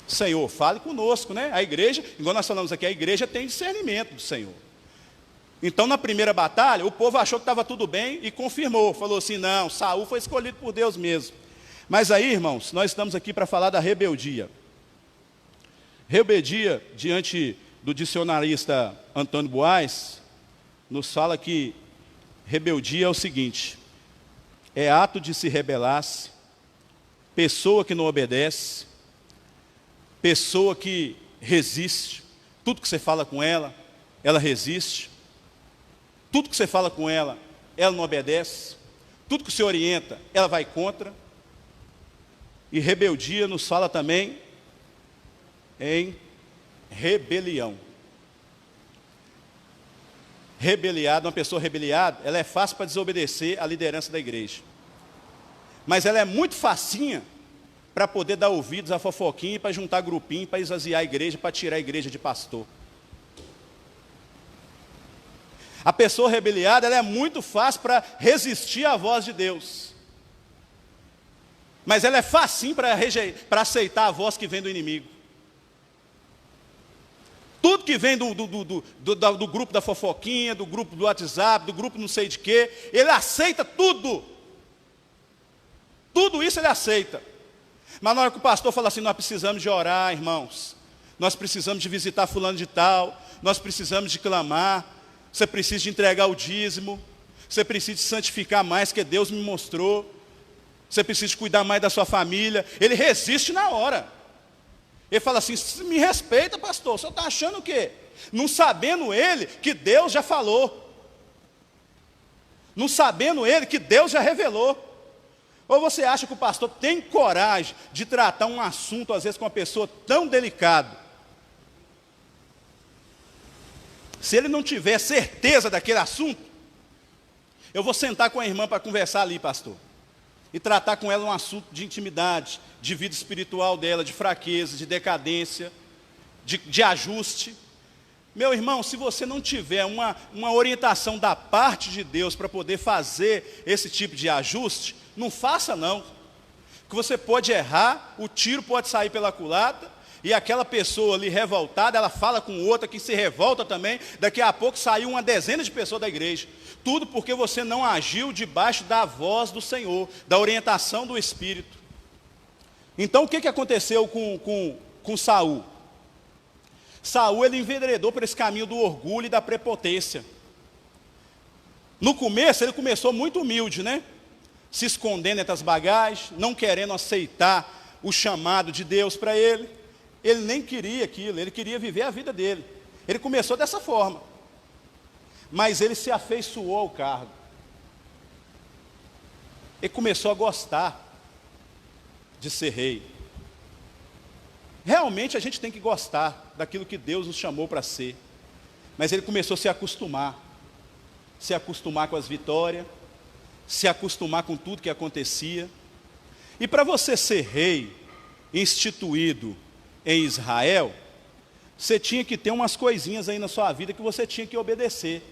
Senhor, fale conosco, né? A igreja, igual nós falamos aqui, a igreja tem discernimento do Senhor. Então, na primeira batalha, o povo achou que estava tudo bem e confirmou. Falou assim, não, Saul foi escolhido por Deus mesmo. Mas aí, irmãos, nós estamos aqui para falar da rebeldia. Rebeldia, diante do dicionarista Antônio Buarque, nos fala que rebeldia é o seguinte, é ato de se rebelar-se, pessoa que não obedece, pessoa que resiste, tudo que você fala com ela, ela resiste, tudo que você fala com ela, ela não obedece, tudo que você orienta, ela vai contra. E rebeldia nos fala também em rebelião. Rebeliado, uma pessoa rebeliada, ela é fácil para desobedecer à liderança da igreja. Mas ela é muito facinha para poder dar ouvidos a fofoquinha, para juntar grupinho, para esvaziar a igreja, para tirar a igreja de pastor. A pessoa rebeliada, ela é muito fácil para resistir à voz de Deus. Mas ela é facinho para aceitar a voz que vem do inimigo. Tudo que vem do grupo da fofoquinha, do grupo do WhatsApp, do grupo não sei de quê, ele aceita tudo. Tudo isso ele aceita. Mas na hora que o pastor fala assim, nós precisamos de orar, irmãos. nós precisamos de visitar fulano de tal, nós precisamos de clamar, você precisa de entregar o dízimo, você precisa de santificar mais, que Deus me mostrou, você precisa de cuidar mais da sua família. Ele resiste na hora. Ele fala assim: me respeita, pastor, o senhor está achando o quê? Não sabendo ele que Deus já falou, não sabendo ele que Deus já revelou. Ou você acha que o pastor tem coragem de tratar um assunto, às vezes, com uma pessoa tão delicado? Se ele não tiver certeza daquele assunto, eu vou sentar com a irmã para conversar ali, pastor, e tratar com ela um assunto de intimidade, de vida espiritual dela, de fraqueza, de decadência, de ajuste. Meu irmão, se você não tiver uma orientação da parte de Deus para poder fazer esse tipo de ajuste, não faça não, que você pode errar, o tiro pode sair pela culatra, e aquela pessoa ali revoltada, ela fala com outra que se revolta também, daqui a pouco saiu uma dezena de pessoas da igreja, tudo porque você não agiu debaixo da voz do Senhor, da orientação do Espírito. Então o que aconteceu com Saul? Saul, ele enveredou por esse caminho do orgulho e da prepotência. No começo, ele começou muito humilde, né? Se escondendo entre as bagagens, não querendo aceitar o chamado de Deus para ele. Ele nem queria aquilo, ele queria viver a vida dele. Ele começou dessa forma. Mas ele se afeiçoou ao cargo. Ele começou a gostar de ser rei. Realmente a gente tem que gostar daquilo que Deus nos chamou para ser. Mas ele começou a se acostumar com as vitórias, se acostumar com tudo que acontecia. E para você ser rei, instituído em Israel, você tinha que ter umas coisinhas aí na sua vida que você tinha que obedecer.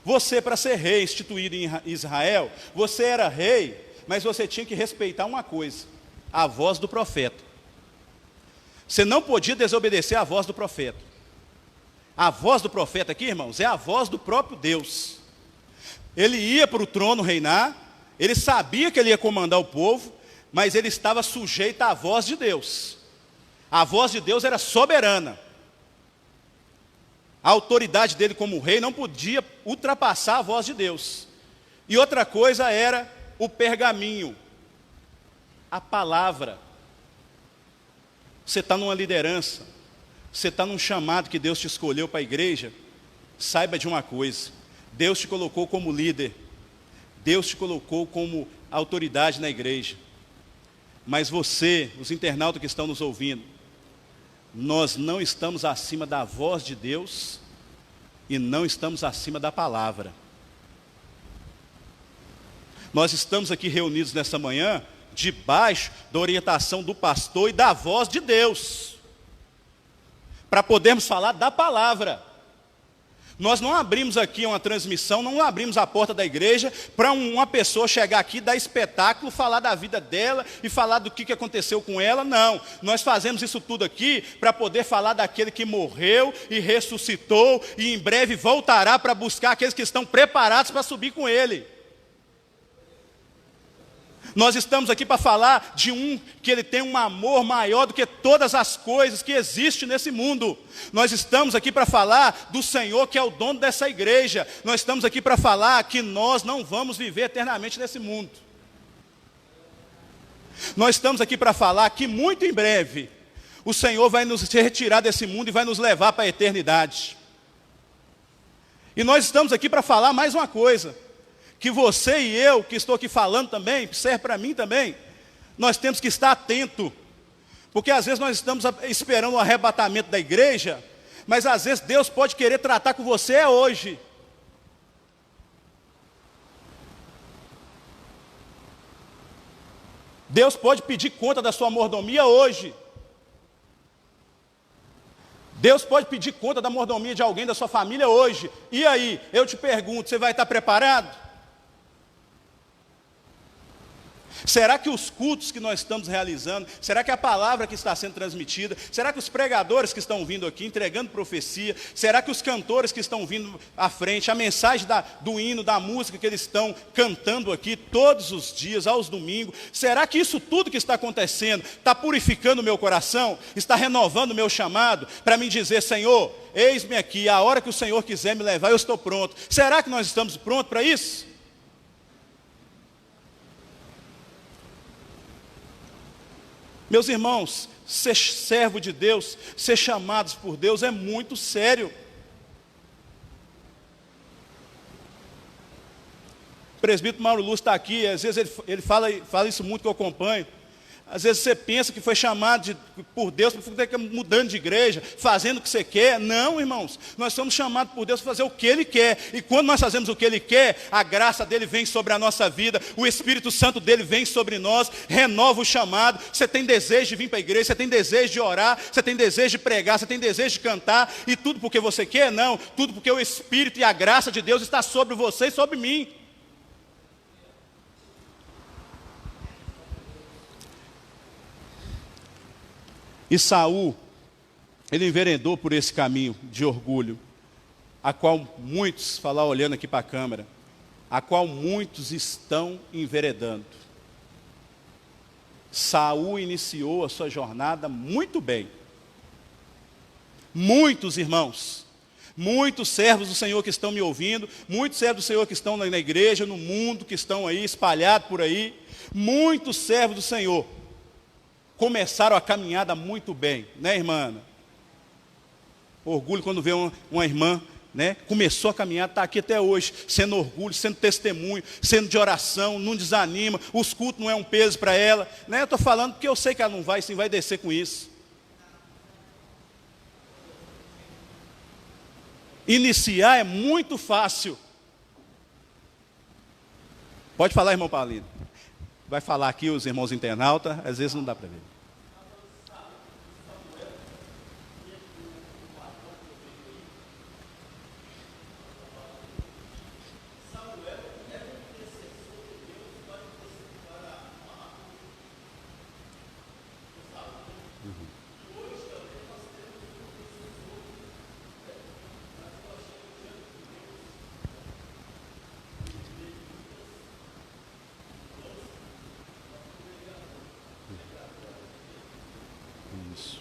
Você, para ser rei, instituído em Israel, você era rei, mas você tinha que respeitar uma coisa: a voz do profeta. Você não podia desobedecer a voz do profeta. A voz do profeta aqui, irmãos, é a voz do próprio Deus. Ele ia para o trono reinar, ele sabia que ele ia comandar o povo, mas ele estava sujeito à voz de Deus. A voz de Deus era soberana. A autoridade dele como rei não podia ultrapassar a voz de Deus. E outra coisa era o pergaminho, a palavra. Você está numa liderança, você está num chamado que Deus te escolheu para a igreja, saiba de uma coisa: Deus te colocou como líder, Deus te colocou como autoridade na igreja. Mas você, os internautas que estão nos ouvindo, nós não estamos acima da voz de Deus e não estamos acima da palavra. Nós estamos aqui reunidos nessa manhã debaixo da orientação do pastor e da voz de Deus, para podermos falar da palavra. Nós não abrimos aqui uma transmissão, não abrimos a porta da igreja para uma pessoa chegar aqui, dar espetáculo, falar da vida dela e falar do que aconteceu com ela. Não, nós fazemos isso tudo aqui para poder falar daquele que morreu e ressuscitou e em breve voltará para buscar aqueles que estão preparados para subir com ele. Nós estamos aqui para falar de um que ele tem um amor maior do que todas as coisas que existem nesse mundo. Nós estamos aqui para falar do Senhor que é o dono dessa igreja. Nós estamos aqui para falar que nós não vamos viver eternamente nesse mundo. Nós estamos aqui para falar que muito em breve o Senhor vai nos retirar desse mundo e vai nos levar para a eternidade. E nós estamos aqui para falar mais uma coisa: que você e eu, que estou aqui falando também, serve para mim também, nós temos que estar atento, porque às vezes nós estamos esperando o arrebatamento da igreja, mas às vezes Deus pode querer tratar com você hoje. Deus pode pedir conta da sua mordomia hoje. Deus pode pedir conta da mordomia de alguém da sua família hoje. E aí, eu te pergunto, você vai estar preparado? Será que os cultos que nós estamos realizando, será que a palavra que está sendo transmitida, será que os pregadores que estão vindo aqui entregando profecia, será que os cantores que estão vindo à frente, a mensagem do hino, da música que eles estão cantando aqui todos os dias, aos domingos, será que isso tudo que está acontecendo está purificando o meu coração, está renovando o meu chamado, para me dizer, Senhor, eis-me aqui, a hora que o Senhor quiser me levar, eu estou pronto. Será que nós estamos prontos para isso? Meus irmãos, ser servo de Deus, ser chamados por Deus é muito sério. O presbítero Mauro Lúcio está aqui, às vezes ele fala isso muito que eu acompanho. Às vezes você pensa que foi chamado por Deus para ficar mudando de igreja, fazendo o que você quer. Não, irmãos, nós somos chamados por Deus para fazer o que Ele quer. E quando nós fazemos o que Ele quer, a graça dEle vem sobre a nossa vida, o Espírito Santo dEle vem sobre nós, renova o chamado. Você tem desejo de vir para a igreja, você tem desejo de orar, você tem desejo de pregar, você tem desejo de cantar. E tudo porque você quer? Não, tudo porque o Espírito e a graça de Deus está sobre você e sobre mim. E Saul, ele enveredou por esse caminho de orgulho, a qual muitos, falar olhando aqui para a câmera, a qual muitos estão enveredando. Saul iniciou a sua jornada muito bem. Muitos irmãos, muitos servos do Senhor que estão me ouvindo, muitos servos do Senhor que estão na igreja, no mundo, que estão aí espalhados por aí, muitos servos do Senhor começaram a caminhada muito bem, né, irmã Ana? Orgulho quando vê uma irmã, né, começou a caminhar, está aqui até hoje, sendo orgulho, sendo testemunho, sendo de oração, não desanima, os cultos não é um peso para ela, né? Eu estou falando porque eu sei que ela não vai, sim, vai descer com isso. Iniciar é muito fácil. Pode falar, irmão Paulino. Vai falar aqui os irmãos internautas, às vezes não dá para ver. Isso.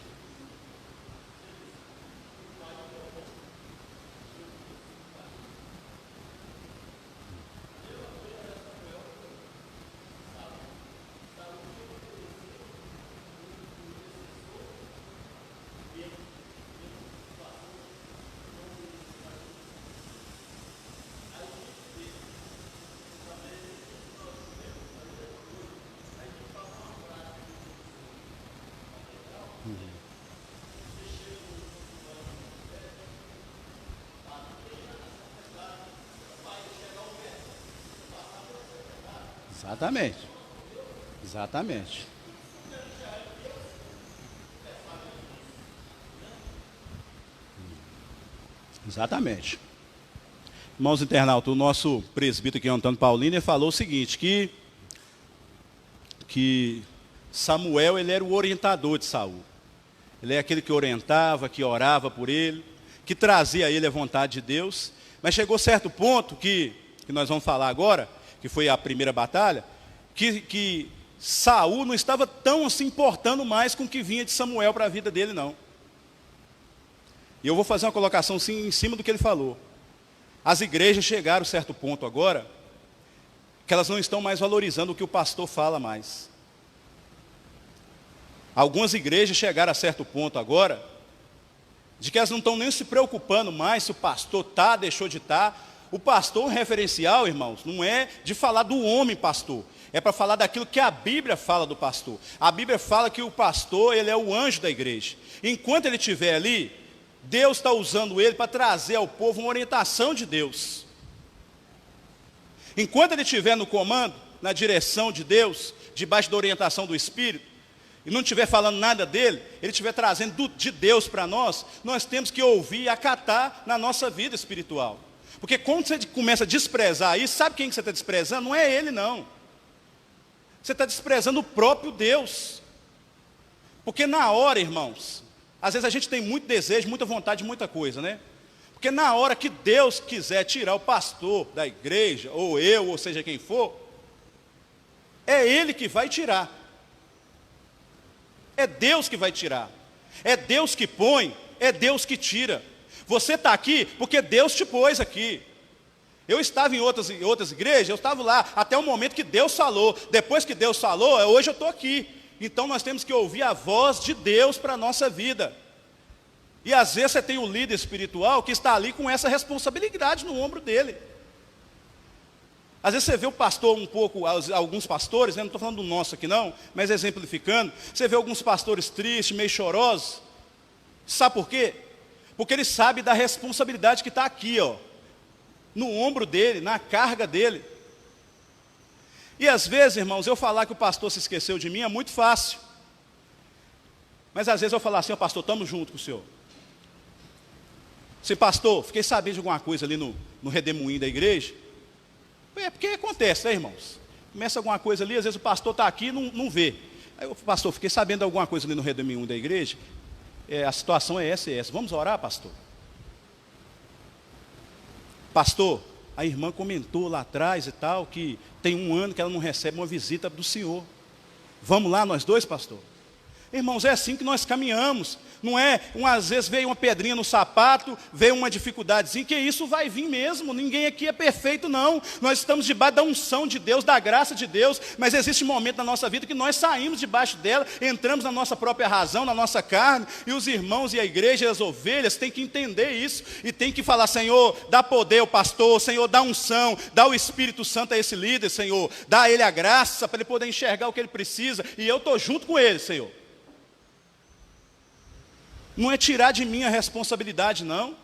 Exatamente. Exatamente. Exatamente. Irmãos internautas, o nosso presbítero aqui, Antônio Paulino, ele falou o seguinte, que Samuel, ele era o orientador de Saul. Ele é aquele que orientava, que orava por ele, que trazia a ele a vontade de Deus. Mas chegou certo ponto que nós vamos falar agora, que foi a primeira batalha, que Saul não estava tão se importando mais com o que vinha de Samuel para a vida dele, não. E eu vou fazer uma colocação sim, em cima do que ele falou. As igrejas chegaram a certo ponto agora, que elas não estão mais valorizando o que o pastor fala mais. Algumas igrejas chegaram a certo ponto agora, de que elas não estão nem se preocupando mais se o pastor está, deixou de estar. O pastor, um referencial, irmãos, não é de falar do homem pastor, é para falar daquilo que a Bíblia fala do pastor. A Bíblia fala que o pastor, ele é o anjo da igreja. Enquanto ele estiver ali, Deus está usando ele para trazer ao povo uma orientação de Deus. Enquanto ele estiver no comando, na direção de Deus, debaixo da orientação do Espírito, e não estiver falando nada dele, ele estiver trazendo de Deus para nós temos que ouvir e acatar na nossa vida espiritual. Porque quando você começa a desprezar isso, sabe quem que você está desprezando? Não é ele, não. Você está desprezando o próprio Deus. Porque na hora, irmãos, às vezes a gente tem muito desejo, muita vontade de muita coisa, né? Porque na hora que Deus quiser tirar o pastor da igreja, ou eu, ou seja quem for, é Ele que vai tirar. É Deus que vai tirar. É Deus que põe, é Deus que tira. Você está aqui porque Deus te pôs aqui. Eu estava em outras igrejas, eu estava lá até o momento que Deus falou. Depois que Deus falou, hoje eu estou aqui. Então nós temos que ouvir a voz de Deus para a nossa vida. E às vezes você tem um líder espiritual que está ali com essa responsabilidade no ombro dele. Às vezes você vê o pastor um pouco, alguns pastores, né, não estou falando do nosso aqui não, mas exemplificando, você vê alguns pastores tristes, meio chorosos. Sabe por quê? Porque ele sabe da responsabilidade que está aqui, ó, no ombro dele, na carga dele. E às vezes, irmãos, eu falar que o pastor se esqueceu de mim é muito fácil. Mas às vezes eu falar assim, ó, pastor, estamos juntos com o senhor. Se pastor, fiquei sabendo de alguma coisa ali no redemoinho da igreja. É porque acontece, né, irmãos? Começa alguma coisa ali, às vezes o pastor está aqui e não vê. Aí eu, pastor, fiquei sabendo de alguma coisa ali no redemoinho da igreja. A situação é essa e essa. Vamos orar, pastor? Pastor, a irmã comentou lá atrás e tal, que tem 1 ano que ela não recebe uma visita do senhor. Vamos lá, nós dois, pastor? Irmãos, é assim que nós caminhamos. Não é, às vezes veio uma pedrinha no sapato, veio uma dificuldadezinha, que isso vai vir mesmo. Ninguém aqui é perfeito, não. Nós estamos debaixo da unção de Deus, da graça de Deus, mas existe um momento na nossa vida que nós saímos debaixo dela, entramos na nossa própria razão, na nossa carne, e os irmãos e a igreja e as ovelhas têm que entender isso, e têm que falar, Senhor, dá poder ao pastor, Senhor, dá unção, dá o Espírito Santo a esse líder, Senhor, dá a ele a graça, para ele poder enxergar o que ele precisa, e eu estou junto com ele, Senhor. Não é tirar de mim a responsabilidade, não.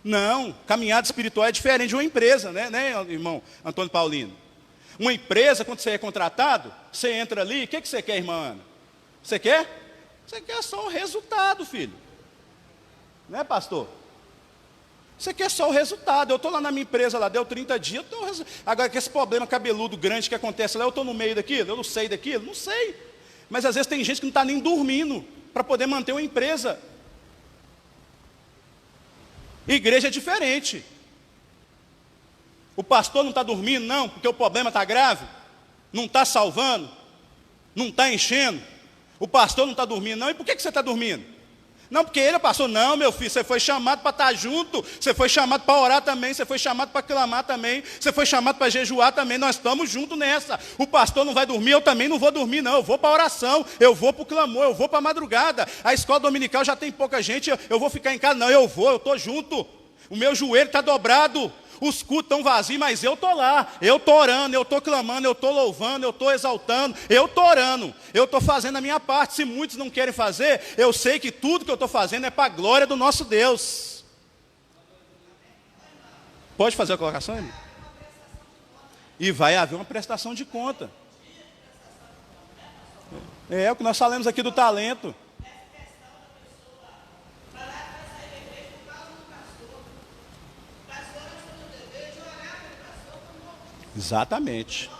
Não, caminhada espiritual é diferente de uma empresa, né, irmão Antônio Paulino? Uma empresa, quando você é contratado, você entra ali, o que você quer, irmã Ana? Você quer? Você quer só o resultado, filho. Né, pastor? Você quer só o resultado. Eu estou lá na minha empresa, lá deu 30 dias, agora que esse problema cabeludo grande que acontece lá, eu estou no meio daquilo, eu não sei daquilo, não sei. Mas às vezes tem gente que não está nem dormindo para poder manter uma empresa. Igreja é diferente. O pastor não está dormindo, não, porque o problema está grave, não está salvando, não está enchendo. O pastor não está dormindo, não. E por que você está dormindo? Não, porque ele é pastor. Não, meu filho, você foi chamado para estar junto, você foi chamado para orar também, você foi chamado para clamar também, você foi chamado para jejuar também, nós estamos juntos nessa. O pastor não vai dormir, eu também não vou dormir, não. Eu vou para a oração, eu vou para o clamor, eu vou para a madrugada. A escola dominical já tem pouca gente, eu vou ficar em casa. Não, eu estou junto. O meu joelho está dobrado. Os cultos estão vazios, mas eu estou lá, eu estou orando, eu estou clamando, eu estou louvando, eu estou exaltando, eu estou orando, eu estou fazendo a minha parte. Se muitos não querem fazer, eu sei que tudo que eu estou fazendo é para a glória do nosso Deus. Pode fazer a colocação, irmão? E vai haver uma prestação de conta. É o que nós falamos aqui do talento. Exatamente.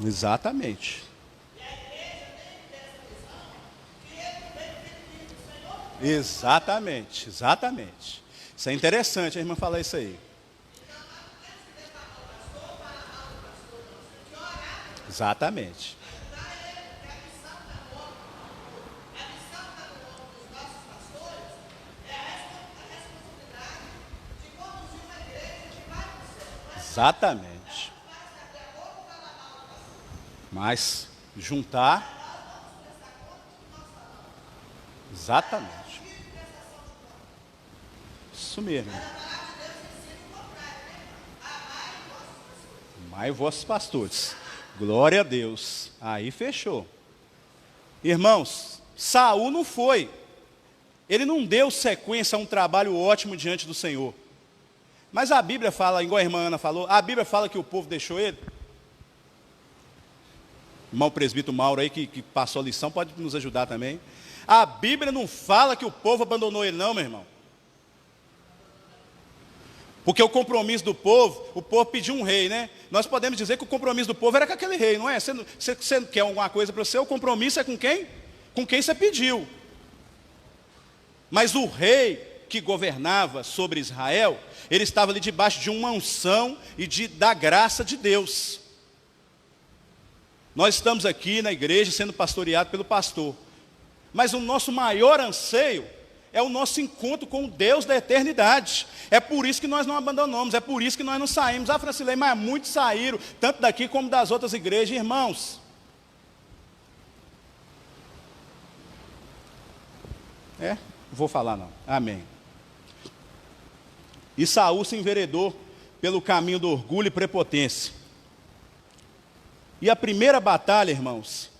Exatamente. Exatamente, exatamente. Isso é interessante a irmã falar isso aí. Exatamente. Exatamente. Mas juntar. Exatamente. Isso mesmo. Amai vossos pastores. Glória a Deus. Aí fechou. Irmãos, Saul não foi. Ele não deu sequência a um trabalho ótimo diante do Senhor. Mas a Bíblia fala, igual a irmã Ana falou, a Bíblia fala que o povo deixou ele. O irmão presbítero Mauro aí, que passou a lição, pode nos ajudar também. A Bíblia não fala que o povo abandonou ele não, meu irmão. Porque o compromisso do povo, o povo pediu um rei, né? Nós podemos dizer que o compromisso do povo era com aquele rei, não é? Você quer alguma coisa para você, o compromisso é com quem? Com quem você pediu. Mas o rei que governava sobre Israel, ele estava ali debaixo de uma unção e da graça de Deus. Nós estamos aqui na igreja sendo pastoreados pelo pastor. Mas o nosso maior anseio é o nosso encontro com o Deus da eternidade. É por isso que nós não abandonamos, é por isso que nós não saímos. Ah, Francilei, mas muitos saíram, tanto daqui como das outras igrejas. Irmãos, vou falar não, amém. E Saul se enveredou pelo caminho do orgulho e prepotência. E a primeira batalha, irmãos,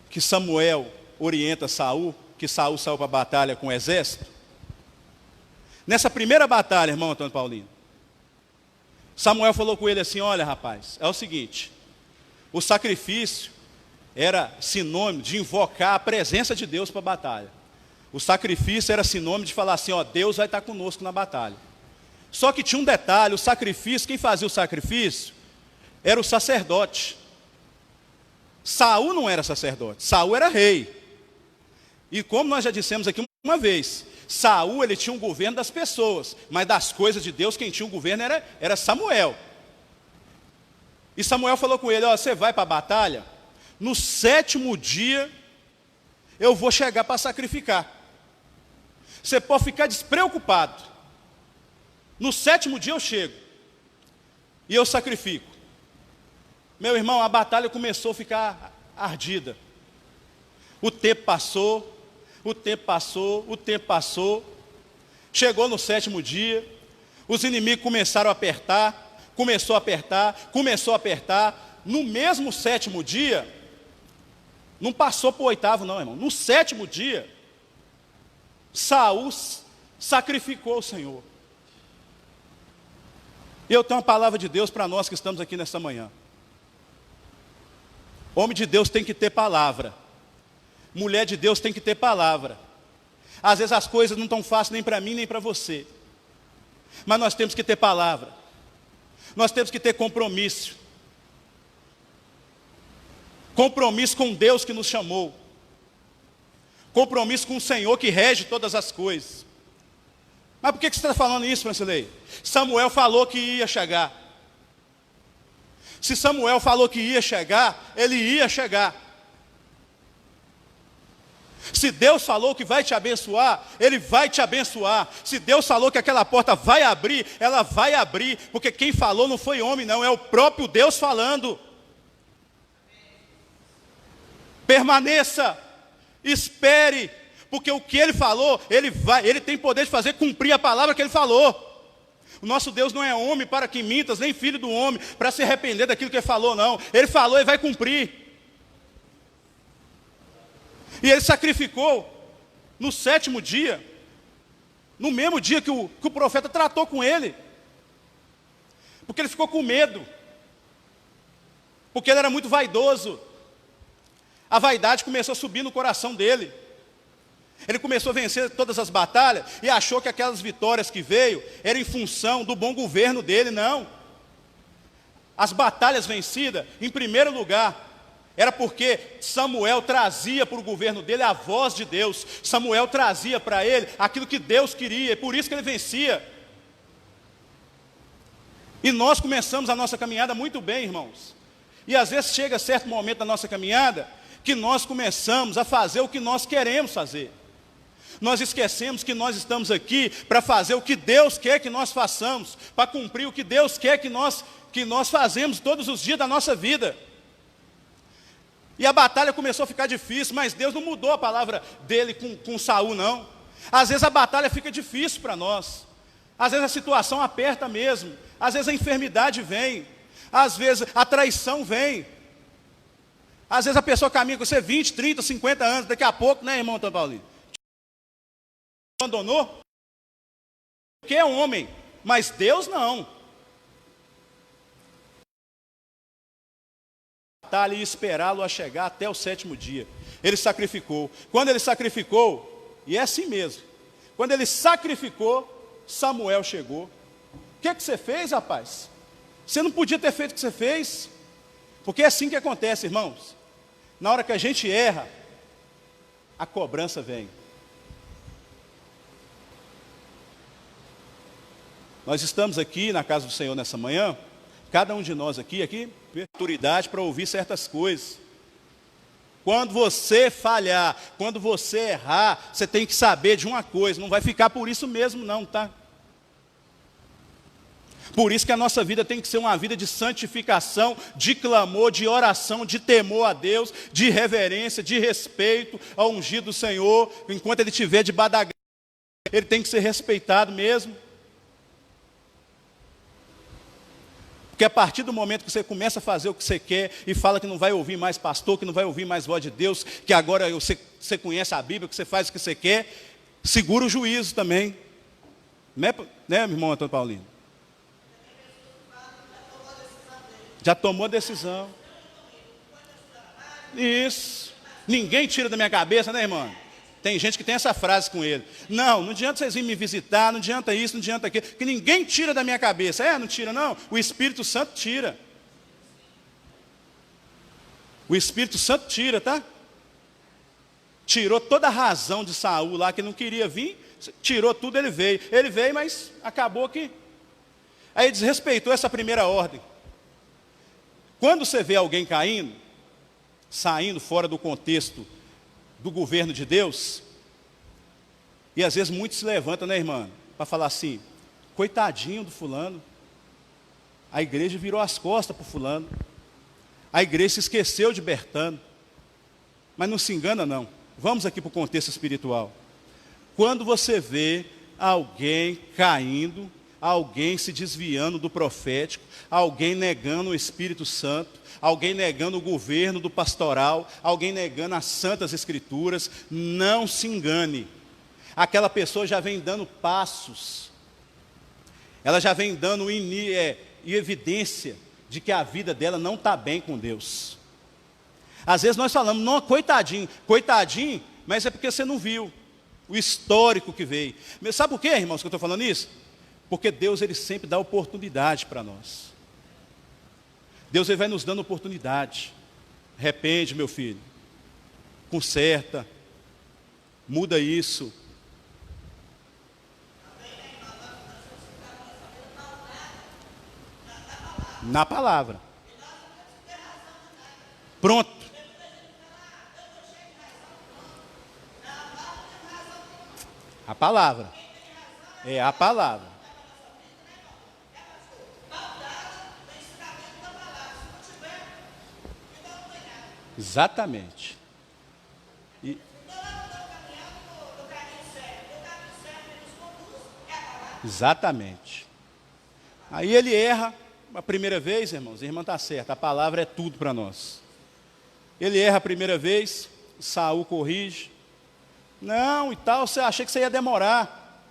que Samuel orienta Saul, que Saul saiu para a batalha com o exército. Nessa primeira batalha, irmão Antônio Paulino, Samuel falou com ele assim: olha, rapaz, é o seguinte, o sacrifício era sinônimo de invocar a presença de Deus para a batalha. O sacrifício era sinônimo de falar assim: ó, Deus vai estar conosco na batalha. Só que tinha um detalhe: o sacrifício, quem fazia o sacrifício era o sacerdote. Saul não era sacerdote, Saul era rei. E como nós já dissemos aqui uma vez, Saul ele tinha um governo das pessoas, mas das coisas de Deus quem tinha um governo era Samuel. E Samuel falou com ele: ó, você vai para a batalha, no 7º dia eu vou chegar para sacrificar. Você pode ficar despreocupado. No 7º dia eu chego e eu sacrifico. Meu irmão, a batalha começou a ficar ardida. O tempo passou, o tempo passou, o tempo passou. Chegou no 7º dia, os inimigos começaram a apertar, começou a apertar, começou a apertar. No mesmo 7º dia, não passou para o 8º não, irmão. No 7º dia, Saul sacrificou o Senhor. E eu tenho uma palavra de Deus para nós que estamos aqui nesta manhã. Homem de Deus tem que ter palavra. Mulher de Deus tem que ter palavra. Às vezes as coisas não estão fáceis nem para mim nem para você. Mas nós temos que ter palavra. Nós temos que ter compromisso. Compromisso com Deus que nos chamou. Compromisso com o Senhor que rege todas as coisas. Mas por que você está falando isso, Francilei? Samuel falou que ia chegar. Se Samuel falou que ia chegar, ele ia chegar. Se Deus falou que vai te abençoar, Ele vai te abençoar. Se Deus falou que aquela porta vai abrir, ela vai abrir. Porque quem falou não foi homem não, é o próprio Deus falando. Permaneça, espere, porque o que Ele falou, Ele tem poder de fazer cumprir a palavra que Ele falou. O nosso Deus não é homem para que mintas, nem filho do homem, para se arrepender daquilo que Ele falou, não. Ele falou e vai cumprir. E ele sacrificou no 7º dia, no mesmo dia que o profeta tratou com ele. Porque ele ficou com medo. Porque ele era muito vaidoso. A vaidade começou a subir no coração dele. Ele começou a vencer todas as batalhas e achou que aquelas vitórias que veio eram em função do bom governo dele, não. As batalhas vencidas, em primeiro lugar, era porque Samuel trazia para o governo dele a voz de Deus. Samuel trazia para ele aquilo que Deus queria, e por isso que ele vencia. E nós começamos a nossa caminhada muito bem, irmãos. E às vezes chega certo momento da nossa caminhada que nós começamos a fazer o que nós queremos fazer. Nós esquecemos que nós estamos aqui para fazer o que Deus quer que nós façamos, para cumprir o que Deus quer que nós fazemos todos os dias da nossa vida. E a batalha começou a ficar difícil, mas Deus não mudou a palavra dele com Saul, não. Às vezes a batalha fica difícil para nós. Às vezes a situação aperta mesmo. Às vezes a enfermidade vem. Às vezes a traição vem. Às vezes a pessoa caminha com você 20, 30, 50 anos. Daqui a pouco, né, irmão Antônio Paulinho? Abandonou? Porque é homem, mas Deus não. E esperá-lo a chegar até o 7º dia. Ele sacrificou. Quando ele sacrificou, e é assim mesmo, quando ele sacrificou, Samuel chegou. O que você fez, rapaz? Você não podia ter feito o que você fez. Porque é assim que acontece, irmãos. Na hora que a gente erra, a cobrança vem. Nós estamos aqui na casa do Senhor nessa manhã, cada um de nós aqui, autoridade para ouvir certas coisas. Quando você falhar, quando você errar, você tem que saber de uma coisa, não vai ficar por isso mesmo não, tá? Por isso que a nossa vida tem que ser uma vida de santificação, de clamor, de oração, de temor a Deus, de reverência, de respeito ao ungido do Senhor. Enquanto ele estiver debaixo da graça, ele tem que ser respeitado mesmo. Porque a partir do momento que você começa a fazer o que você quer e fala que não vai ouvir mais pastor, que não vai ouvir mais voz de Deus, que agora você conhece a Bíblia, que você faz o que você quer, segura o juízo também. Né, meu irmão Antônio Paulino? Já tomou a decisão. Isso. Ninguém tira da minha cabeça, né, irmão? Tem gente que tem essa frase com ele. Não adianta vocês virem me visitar, não adianta isso, não adianta aquilo, que ninguém tira da minha cabeça. Não tira não, o Espírito Santo tira. O Espírito Santo tira, tá? Tirou toda a razão de Saul lá, que não queria vir, tirou tudo, ele veio. Ele veio, mas acabou que... Aí desrespeitou essa primeira ordem. Quando você vê alguém caindo, saindo fora do contexto do governo de Deus, e às vezes muitos se levantam, né, irmã, para falar assim, coitadinho do fulano, a igreja virou as costas para o fulano, a igreja se esqueceu de Bertano, mas não se engana não, vamos aqui para o contexto espiritual. Quando você vê alguém caindo, alguém se desviando do profético, alguém negando o Espírito Santo, alguém negando o governo do pastoral, alguém negando as santas escrituras, não se engane. Aquela pessoa já vem dando passos, ela já vem dando evidência de que a vida dela não está bem com Deus. Às vezes nós falamos, não, coitadinho, mas é porque você não viu o histórico que veio. Sabe por quê, irmãos, que eu estou falando isso? Porque Deus, ele sempre dá oportunidade para nós. Deus, ele vai nos dando oportunidade. Arrepende, meu filho. Conserta. Muda isso. Na palavra. Pronto. A palavra. É a palavra. Exatamente. Exatamente. Aí ele erra a primeira vez, irmãos, a irmã está certa, a palavra é tudo para nós. Ele erra a primeira vez, Saul corrige. Não, e tal, você achei que você ia demorar.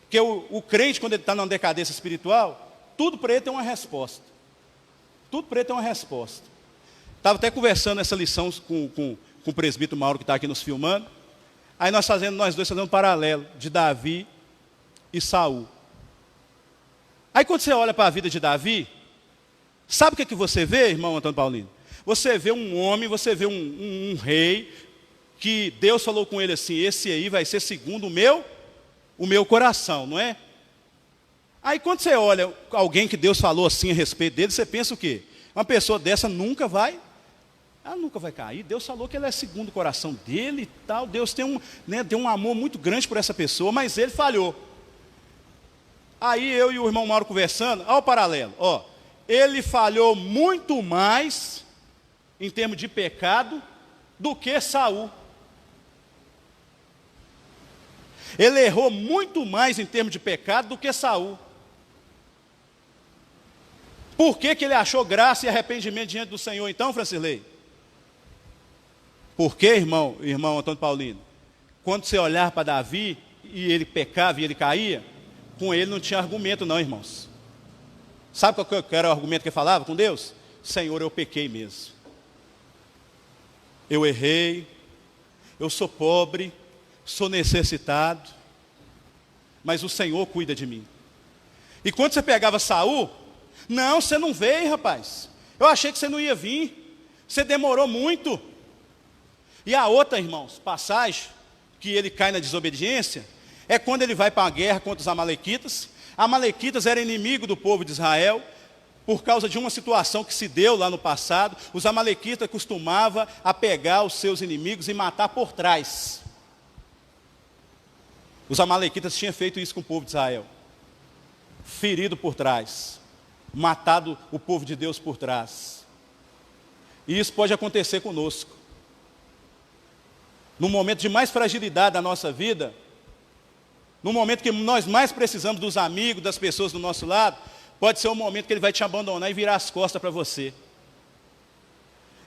Porque o crente, quando ele está numa decadência espiritual, tudo para ele tem uma resposta. Tudo para ele tem uma resposta. Estava até conversando essa lição com o presbítero Mauro, que está aqui nos filmando. Aí nós dois fazendo um paralelo de Davi e Saul. Aí quando você olha para a vida de Davi, sabe o que você vê, irmão Antônio Paulino? Você vê um homem, você vê um rei, que Deus falou com ele assim, esse aí vai ser segundo o meu coração, não é? Aí quando você olha alguém que Deus falou assim a respeito dele, você pensa o quê? Uma pessoa dessa ela nunca vai cair. Deus falou que ele é segundo o coração dele e tal. Deus tem deu um amor muito grande por essa pessoa, mas ele falhou. Aí eu e o irmão Mauro conversando, olha o paralelo. Ele falhou muito mais em termos de pecado do que Saul. Ele errou muito mais em termos de pecado do que Saul. Por que ele achou graça e arrependimento diante do Senhor então, Francilei? Por que, irmão Antônio Paulino? Quando você olhar para Davi, e ele pecava e ele caía, com ele não tinha argumento não, irmãos. Sabe qual que era o argumento que ele falava com Deus? Senhor, eu pequei mesmo. Eu errei, eu sou pobre, sou necessitado. mas o Senhor cuida de mim. E quando você pegava Saul, não, você não veio, rapaz. Eu achei que você não ia vir. Você demorou muito. E a outra, irmãos, passagem, que ele cai na desobediência, é quando ele vai para a guerra contra os amalequitas. Amalequitas eram inimigo do povo de Israel, por causa de uma situação que se deu lá no passado. Os amalequitas costumavam a pegar os seus inimigos e matar por trás. Os amalequitas tinham feito isso com o povo de Israel. Ferido por trás. Matado o povo de Deus por trás. E isso pode acontecer conosco. No momento de mais fragilidade da nossa vida, no momento que nós mais precisamos dos amigos, das pessoas do nosso lado, pode ser o momento que ele vai te abandonar e virar as costas para você.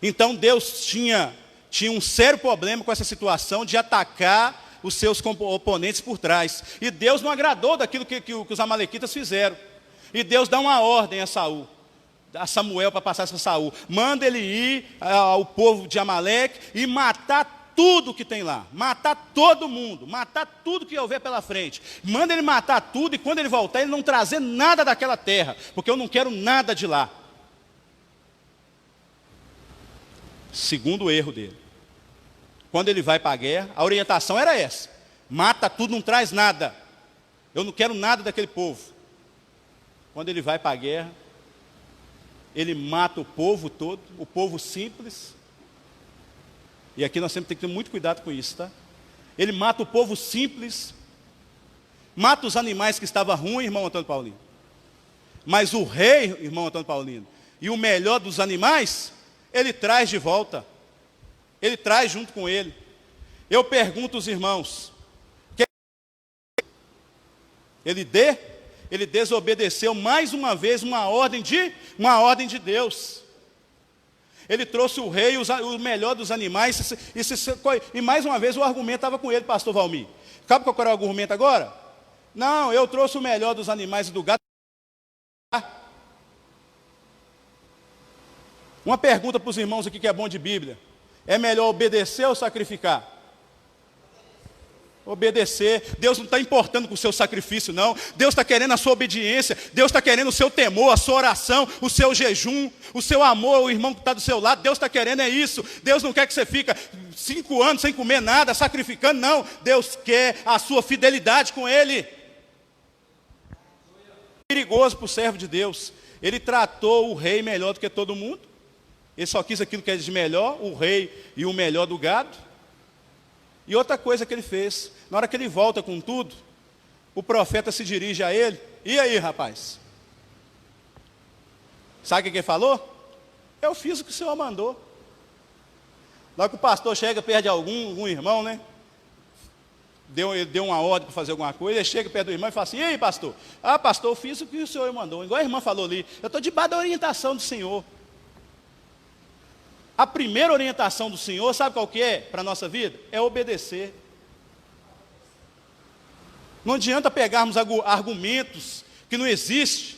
Então Deus tinha um sério problema com essa situação de atacar os seus oponentes por trás. E Deus não agradou daquilo que os amalequitas fizeram. E Deus dá uma ordem a Samuel para passar para Saul. Manda ele ir ao povo de Amaleque e matar tudo que tem lá. Matar todo mundo. Matar tudo que houver pela frente. Manda ele matar tudo e quando ele voltar, ele não trazer nada daquela terra. Porque eu não quero nada de lá. Segundo erro dele. Quando ele vai para a guerra, a orientação era essa. Mata tudo, não traz nada. Eu não quero nada daquele povo. Quando ele vai para a guerra, ele mata o povo todo, o povo simples. E aqui nós temos que ter muito cuidado com isso, tá? Ele mata o povo simples, mata os animais que estavam ruins, irmão Antônio Paulino. Mas o rei, irmão Antônio Paulino, e o melhor dos animais, ele traz de volta. Ele traz junto com ele. Eu pergunto aos irmãos, ele desobedeceu mais uma vez uma ordem de Deus. Ele trouxe o rei, o melhor dos animais, e mais uma vez o argumento estava com ele, pastor Valmir. Sabe qual era o argumento agora? Não, eu trouxe o melhor dos animais e do gado. Uma pergunta para os irmãos aqui que é bom de Bíblia. É melhor obedecer ou sacrificar? Obedecer. Deus não está importando com o seu sacrifício, não. Deus está querendo a sua obediência. Deus está querendo o seu temor, a sua oração, o seu jejum, o seu amor, o irmão que está do seu lado. Deus está querendo é isso. Deus não quer que você fique 5 anos sem comer nada, sacrificando, não. Deus quer a sua fidelidade com Ele. Perigoso para o servo de Deus. Ele tratou o rei melhor do que todo mundo. Ele só quis aquilo que é de melhor, o rei e o melhor do gado. E outra coisa que ele fez, na hora que ele volta com tudo, o profeta se dirige a ele. E aí, rapaz? Sabe o que ele falou? Eu fiz o que o Senhor mandou. Logo que o pastor chega perto de algum irmão, né? Ele deu uma ordem para fazer alguma coisa, ele chega perto do irmão e fala assim, e aí, pastor? Ah, pastor, eu fiz o que o Senhor mandou. Igual a irmã falou ali, eu estou debaixo da orientação do Senhor. A primeira orientação do Senhor, sabe qual que é para a nossa vida? É obedecer. Não adianta pegarmos argumentos que não existem.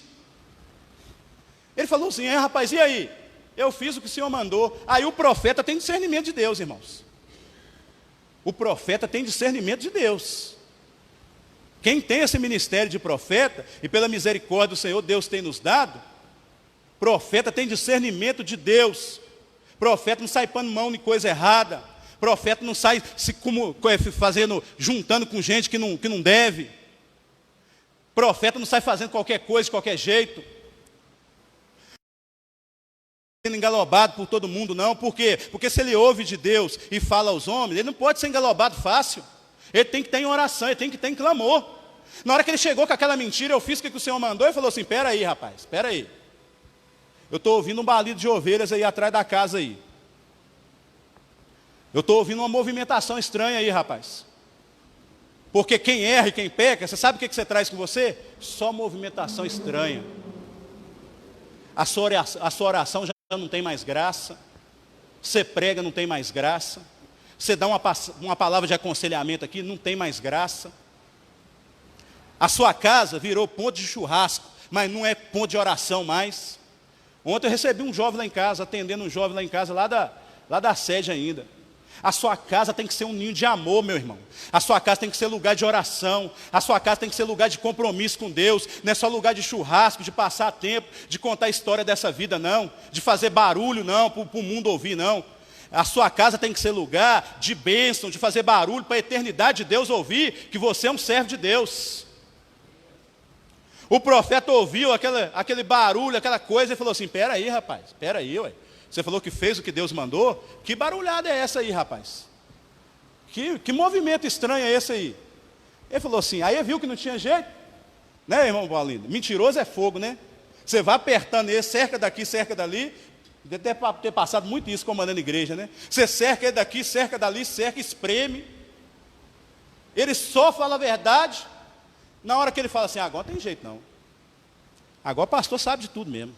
Ele falou assim, rapaz, e aí? Eu fiz o que o Senhor mandou. Aí o profeta tem discernimento de Deus, irmãos. O profeta tem discernimento de Deus. Quem tem esse ministério de profeta, e pela misericórdia do Senhor, Deus tem nos dado, profeta tem discernimento de Deus. Profeta não sai pondo mão em coisa errada. Profeta não sai juntando com gente que não deve. Profeta não sai fazendo qualquer coisa de qualquer jeito. Sendo engalobado por todo mundo, não. Por quê? Porque se ele ouve de Deus e fala aos homens, ele não pode ser engalobado fácil. Ele tem que ter em oração, ele tem que ter em clamor. Na hora que ele chegou com aquela mentira, eu fiz o que o Senhor mandou, ele falou assim, espera aí, rapaz, espera aí. Eu estou ouvindo um balido de ovelhas aí atrás da casa aí. Eu estou ouvindo uma movimentação estranha aí, rapaz. Porque quem erra e quem peca, você sabe o que você traz com você? Só movimentação estranha. A sua oração já não tem mais graça. Você prega, não tem mais graça. Você dá uma palavra de aconselhamento aqui, não tem mais graça. A sua casa virou ponto de churrasco, mas não é ponto de oração mais. Ontem eu recebi um jovem lá em casa, atendendo um jovem lá em casa, lá da sede ainda. A sua casa tem que ser um ninho de amor, meu irmão. A sua casa tem que ser lugar de oração. A sua casa tem que ser lugar de compromisso com Deus. Não é só lugar de churrasco, de passar tempo, de contar a história dessa vida, não. De fazer barulho, não, para o mundo ouvir, não. A sua casa tem que ser lugar de bênção, de fazer barulho para a eternidade de Deus ouvir que você é um servo de Deus. O profeta ouviu aquele barulho, aquela coisa, e falou assim: espera aí, rapaz, espera aí, ué. Você falou que fez o que Deus mandou? Que barulhada é essa aí, rapaz? Que movimento estranho é esse aí? Ele falou assim, aí viu que não tinha jeito? Né, irmão Paulinho? Mentiroso é fogo, né? Você vai apertando ele, cerca daqui, cerca dali. Deve ter passado muito isso comandando a igreja, né? Você cerca ele daqui, cerca dali, cerca, espreme. Ele só fala a verdade. Na hora que ele fala assim, agora não tem jeito não. Agora o pastor sabe de tudo mesmo.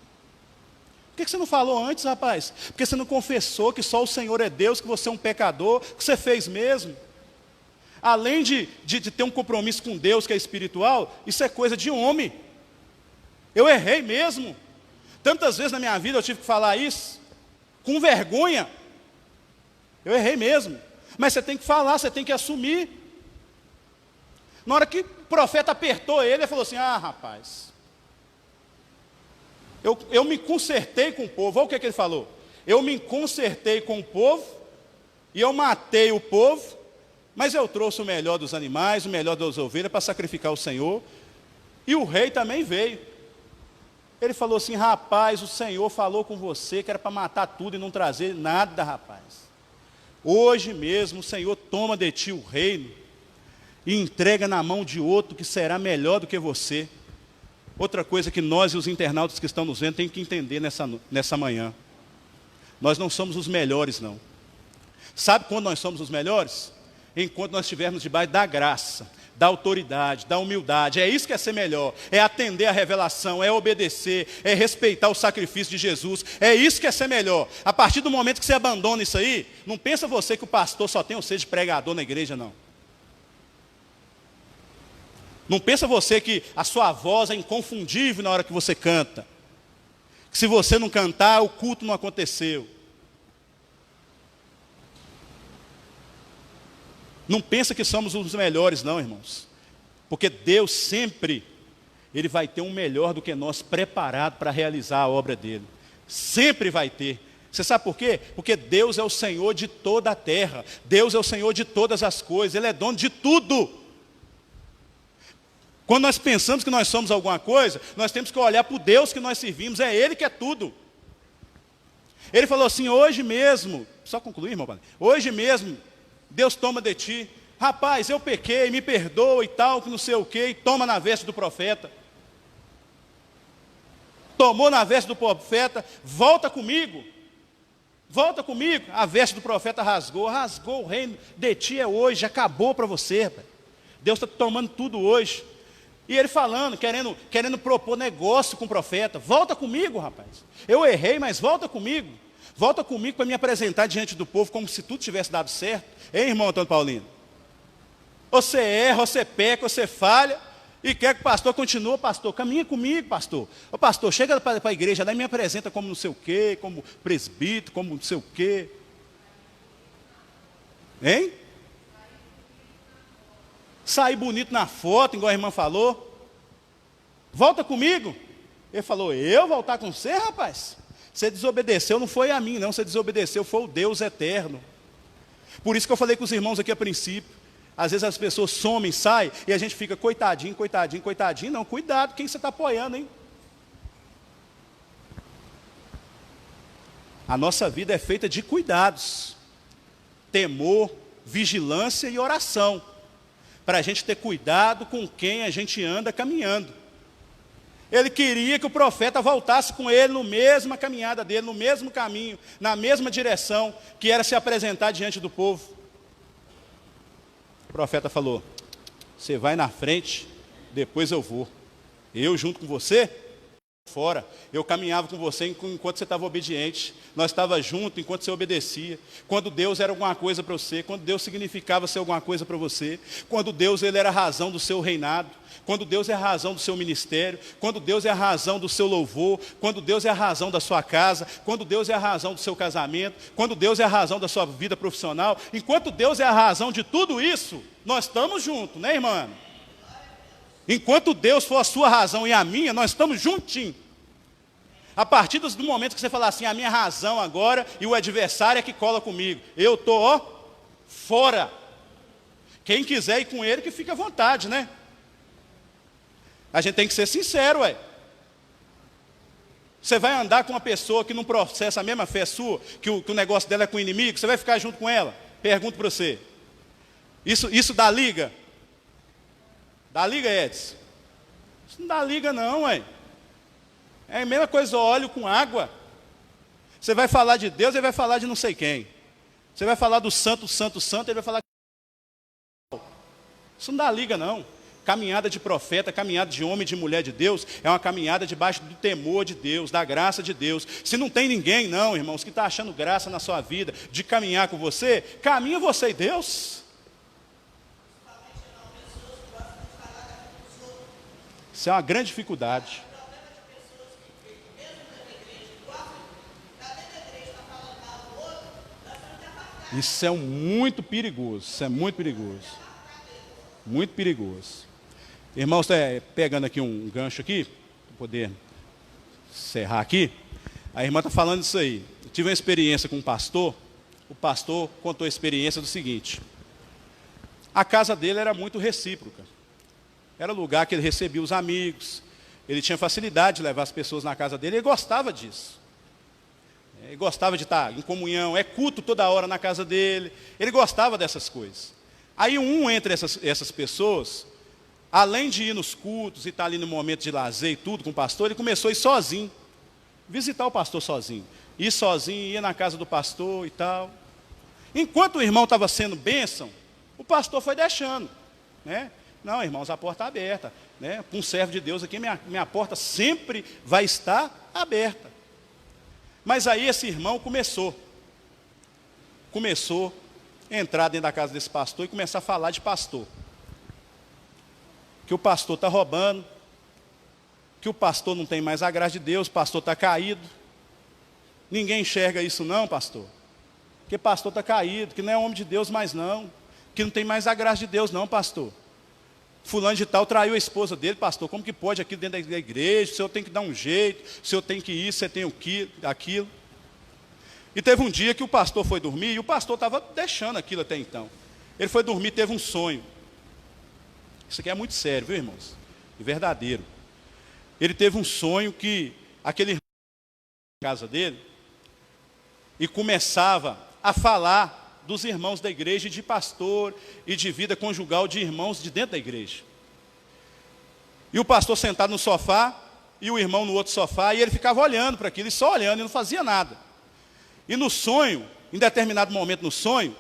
Por que você não falou antes, rapaz? Porque você não confessou que só o Senhor é Deus, que você é um pecador, que você fez mesmo. Além de ter um compromisso com Deus que é espiritual, isso é coisa de homem. Eu errei mesmo. Tantas vezes na minha vida eu tive que falar isso, com vergonha. Eu errei mesmo. Mas você tem que falar, você tem que assumir. Na hora que o profeta apertou ele falou assim, rapaz... Eu me consertei com o povo. Olha o que ele falou. Eu me consertei com o povo, e eu matei o povo, mas eu trouxe o melhor dos animais, o melhor das ovelhas, para sacrificar o Senhor, e o rei também veio. Ele falou assim, rapaz, o Senhor falou com você, que era para matar tudo e não trazer nada, rapaz. Hoje mesmo o Senhor toma de ti o reino, e entrega na mão de outro, que será melhor do que você. Outra coisa que nós e os internautas que estão nos vendo têm que entender nessa manhã. Nós não somos os melhores, não. Sabe quando nós somos os melhores? Enquanto nós estivermos debaixo da graça, da autoridade, da humildade. É isso que é ser melhor. É atender a revelação, é obedecer, é respeitar o sacrifício de Jesus. É isso que é ser melhor. A partir do momento que você abandona isso aí, não pensa você que o pastor só tem o ser de pregador na igreja, não. Não pensa você que a sua voz é inconfundível na hora que você canta. Que se você não cantar, o culto não aconteceu. Não pensa que somos os melhores, não, irmãos. Porque Deus sempre, Ele vai ter um melhor do que nós preparado para realizar a obra dEle. Sempre vai ter. Você sabe por quê? Porque Deus é o Senhor de toda a terra. Deus é o Senhor de todas as coisas. Ele é dono de tudo. Quando nós pensamos que nós somos alguma coisa, nós temos que olhar para o Deus que nós servimos, é Ele que é tudo. Ele falou assim, hoje mesmo, só concluir, irmão, hoje mesmo, Deus toma de ti, rapaz, eu pequei, me perdoa e tal, que não sei o quê, e toma na veste do profeta. Tomou na veste do profeta, volta comigo, a veste do profeta rasgou o reino de ti é hoje, acabou para você, rapaz. Deus está tomando tudo hoje. E ele falando, querendo propor negócio com o profeta. Volta comigo, rapaz. Eu errei, mas volta comigo. Volta comigo para me apresentar diante do povo como se tudo tivesse dado certo. Hein, irmão Antônio Paulino? Você erra, você peca, você falha, e quer que o pastor continue, pastor, caminha comigo, pastor. Ô pastor, chega para a igreja lá e me apresenta como não sei o quê, como presbítero, como não sei o quê. Hein? Sair bonito na foto, igual a irmã falou. Volta comigo. Ele falou, eu voltar com você, rapaz? Você desobedeceu, não foi a mim, não. Você desobedeceu, foi o Deus eterno. Por isso que eu falei com os irmãos aqui a princípio. Às vezes as pessoas somem, saem, e a gente fica coitadinho, coitadinho, coitadinho. Não, cuidado, quem você está apoiando, hein? A nossa vida é feita de cuidados. Temor, vigilância e oração. Para a gente ter cuidado com quem a gente anda caminhando. Ele queria que o profeta voltasse com ele no mesma caminhada dele, no mesmo caminho, na mesma direção, que era se apresentar diante do povo. O profeta falou, você vai na frente, depois eu vou. Eu junto com você? fora, eu caminhava com você enquanto você estava obediente, nós estávamos juntos enquanto você obedecia, quando Deus era alguma coisa para você, quando Deus significava ser alguma coisa para você, quando Deus ele era a razão do seu reinado, quando Deus é a razão do seu ministério, quando Deus é a razão do seu louvor, quando Deus é a razão da sua casa, quando Deus é a razão do seu casamento, quando Deus é a razão da sua vida profissional, enquanto Deus é a razão de tudo isso, nós estamos juntos, né, irmã? Enquanto Deus for a sua razão e a minha, nós estamos juntinhos. A partir do momento que você falar assim, a minha razão agora e o adversário é que cola comigo, eu estou fora. Quem quiser ir com ele, que fique à vontade, né? A gente tem que ser sincero, ué. Você vai andar com uma pessoa que não processa a mesma fé sua, que o negócio dela é com o inimigo, você vai ficar junto com ela? Pergunto para você. Isso dá liga? Dá liga, Edson? Isso não dá liga não, ué. É a mesma coisa óleo com água. Você vai falar de Deus, ele vai falar de não sei quem. Você vai falar do santo, ele vai falar... Isso não dá liga não. Caminhada de profeta, caminhada de homem, de mulher de Deus, é uma caminhada debaixo do temor de Deus, da graça de Deus. Se não tem ninguém, não, irmãos, que está achando graça na sua vida, de caminhar com você, caminha você e Deus. Isso é uma grande dificuldade. Isso é muito perigoso, isso é muito perigoso. Muito perigoso. Irmãos, pegando aqui um gancho aqui, para poder encerrar aqui, a irmã está falando isso aí. Eu tive uma experiência com um pastor, o pastor contou a experiência do seguinte: a casa dele era muito recíproca, era lugar que ele recebia os amigos, ele tinha facilidade de levar as pessoas na casa dele, ele gostava disso. Ele gostava de estar em comunhão, é culto toda hora na casa dele, ele gostava dessas coisas. Aí entre essas pessoas, além de ir nos cultos e estar ali no momento de lazer e tudo com o pastor, ele começou a ir sozinho, visitar o pastor sozinho. Ir sozinho, ia na casa do pastor e tal. Enquanto o irmão estava sendo bênção, o pastor foi deixando, né? Não, irmãos, a porta está aberta, né? Com um servo de Deus aqui, minha porta sempre vai estar aberta. Mas aí esse irmão começou a entrar dentro da casa desse pastor e começar a falar de pastor. Que o pastor está roubando, que o pastor não tem mais a graça de Deus, o pastor está caído. Ninguém enxerga isso não, pastor. Que pastor está caído, que não é homem de Deus mais não, que não tem mais a graça de Deus não, pastor. Fulano de tal traiu a esposa dele, pastor, como que pode aqui dentro da igreja? O senhor tem que dar um jeito, o senhor tem que ir, você tem aquilo. E teve um dia que o pastor foi dormir, e o pastor estava deixando aquilo até então. Ele foi dormir, teve um sonho. Isso aqui é muito sério, viu, irmãos? E verdadeiro. Ele teve um sonho que aquele irmão na casa dele, e começava a falar dos irmãos da igreja, de pastor e de vida conjugal de irmãos de dentro da igreja. E o pastor sentado no sofá, e o irmão no outro sofá, e ele ficava olhando para aquilo, e só olhando, e não fazia nada. E no sonho, em determinado momento no sonho,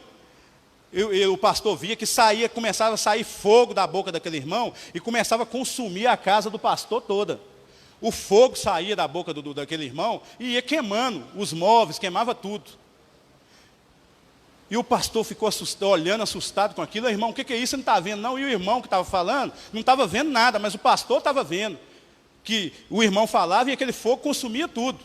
o pastor via que começava a sair fogo da boca daquele irmão, e começava a consumir a casa do pastor toda. O fogo saía da boca daquele irmão, e ia queimando os móveis, queimava tudo. E o pastor ficou assustado, olhando, assustado com aquilo. Irmão, o que é isso? Você não está vendo não? E o irmão que estava falando, não estava vendo nada, mas o pastor estava vendo. Que o irmão falava e aquele fogo consumia tudo.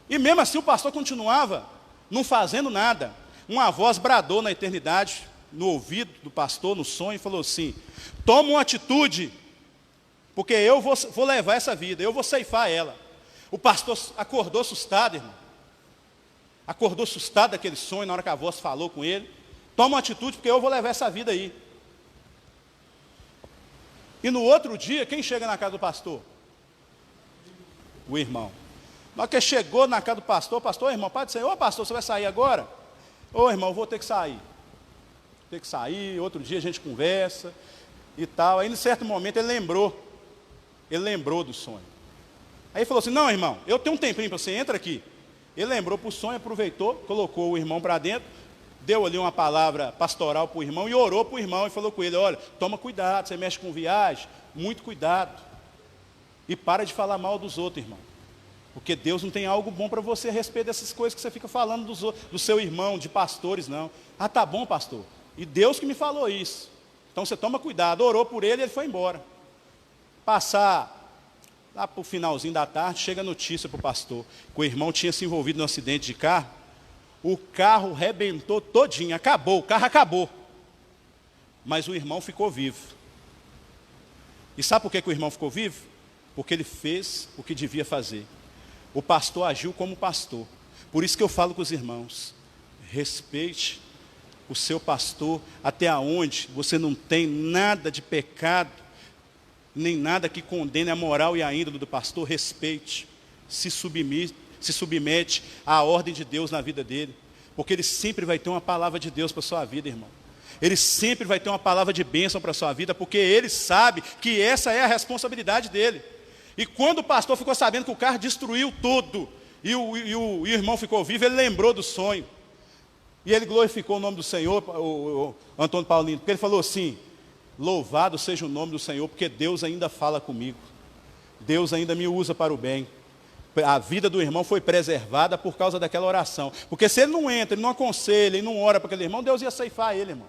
E mesmo assim o pastor continuava, não fazendo nada. Uma voz bradou na eternidade, no ouvido do pastor, no sonho, e falou assim: toma uma atitude, porque eu vou levar essa vida, eu vou ceifar ela. O pastor acordou assustado, irmão. Acordou assustado daquele sonho, na hora que a voz falou com ele. Toma uma atitude, porque eu vou levar essa vida aí. E no outro dia, quem chega na casa do pastor? O irmão. Na hora que chegou na casa do pastor, irmão, pode sair. Ô pastor, você vai sair agora? Ô irmão, eu vou ter que sair. Ter que sair, outro dia a gente conversa e tal. Aí, em certo momento, ele lembrou do sonho. Aí ele falou assim: não, irmão, eu tenho um tempinho para você, entra aqui. Ele lembrou para o sonho, aproveitou, colocou o irmão para dentro, deu ali uma palavra pastoral para o irmão e orou para o irmão e falou com ele: olha, toma cuidado, você mexe com viagem, muito cuidado. E para de falar mal dos outros, irmão. Porque Deus não tem algo bom para você a respeito dessas coisas que você fica falando do seu irmão, de pastores, não. Ah, tá bom, pastor. E Deus que me falou isso. Então você toma cuidado. Orou por ele e ele foi embora. Passar lá para o finalzinho da tarde, chega a notícia para o pastor que o irmão tinha se envolvido num acidente de carro. O carro rebentou todinho, acabou, o carro acabou. Mas o irmão ficou vivo. E sabe por que o irmão ficou vivo? Porque ele fez o que devia fazer. O pastor agiu como pastor. Por isso que eu falo com os irmãos, respeite o seu pastor até onde você não tem nada de pecado, nem nada que condene a moral e a índole do pastor. Respeite, se submete à ordem de Deus na vida dele, porque ele sempre vai ter uma palavra de Deus para a sua vida, irmão. Ele sempre vai ter uma palavra de bênção para a sua vida, porque ele sabe que essa é a responsabilidade dele. E quando o pastor ficou sabendo que o carro destruiu tudo, e o irmão ficou vivo, ele lembrou do sonho. E ele glorificou o nome do Senhor, o Antônio Paulino, porque ele falou assim: louvado seja o nome do Senhor, porque Deus ainda fala comigo. Deus ainda me usa para o bem. A vida do irmão foi preservada por causa daquela oração. Porque se ele não entra, ele não aconselha, ele não ora para aquele irmão, Deus ia ceifar ele, irmão.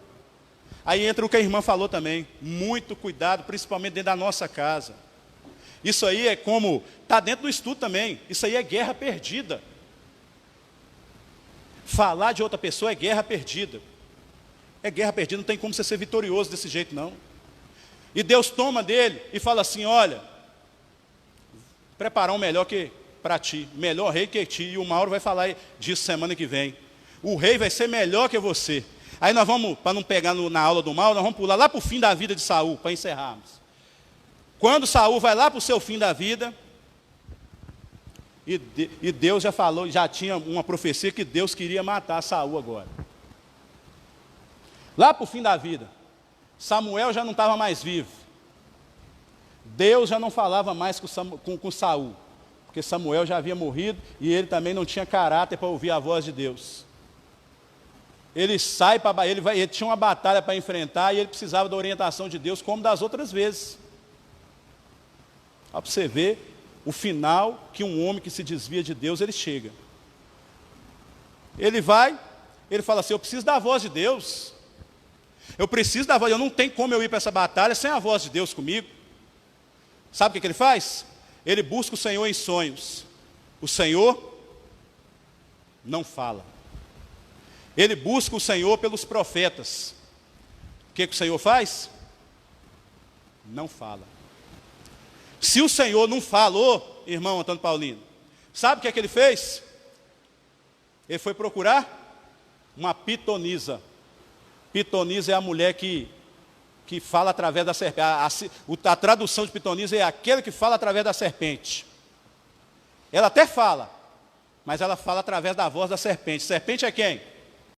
Aí entra o que a irmã falou também. Muito cuidado, principalmente dentro da nossa casa. Isso aí é como, está dentro do estudo também, isso aí é guerra perdida. Falar de outra pessoa é guerra perdida. É guerra perdida, não tem como você ser vitorioso desse jeito não. E Deus toma dele e fala assim: olha, preparar um melhor que para ti, melhor rei que ti, e o Mauro vai falar disso semana que vem. O rei vai ser melhor que você. Aí nós vamos, para não pegar na aula do Mauro, nós vamos pular lá para o fim da vida de Saul, para encerrarmos. Quando Saul vai lá para o seu fim da vida, e Deus já falou, já tinha uma profecia que Deus queria matar Saul agora. Lá para o fim da vida, Samuel já não estava mais vivo. Deus já não falava mais com Saul, porque Samuel já havia morrido e ele também não tinha caráter para ouvir a voz de Deus. Ele sai para ele tinha uma batalha para enfrentar e ele precisava da orientação de Deus, como das outras vezes. Para você ver o final que um homem que se desvia de Deus, ele chega. Ele vai, ele fala assim: eu preciso da voz de Deus. Eu preciso da voz, eu não tenho como eu ir para essa batalha sem a voz de Deus comigo. Sabe o que ele faz? Ele busca o Senhor em sonhos. O Senhor não fala. Ele busca o Senhor pelos profetas. O que o Senhor faz? Não fala. Se o Senhor não falou, irmão Antônio Paulino, sabe o que ele fez? Ele foi procurar uma pitonisa. Pitonisa é a mulher que fala através da serpente. A tradução de pitonisa é aquele que fala através da serpente. Ela até fala, mas ela fala através da voz da serpente. Serpente é quem?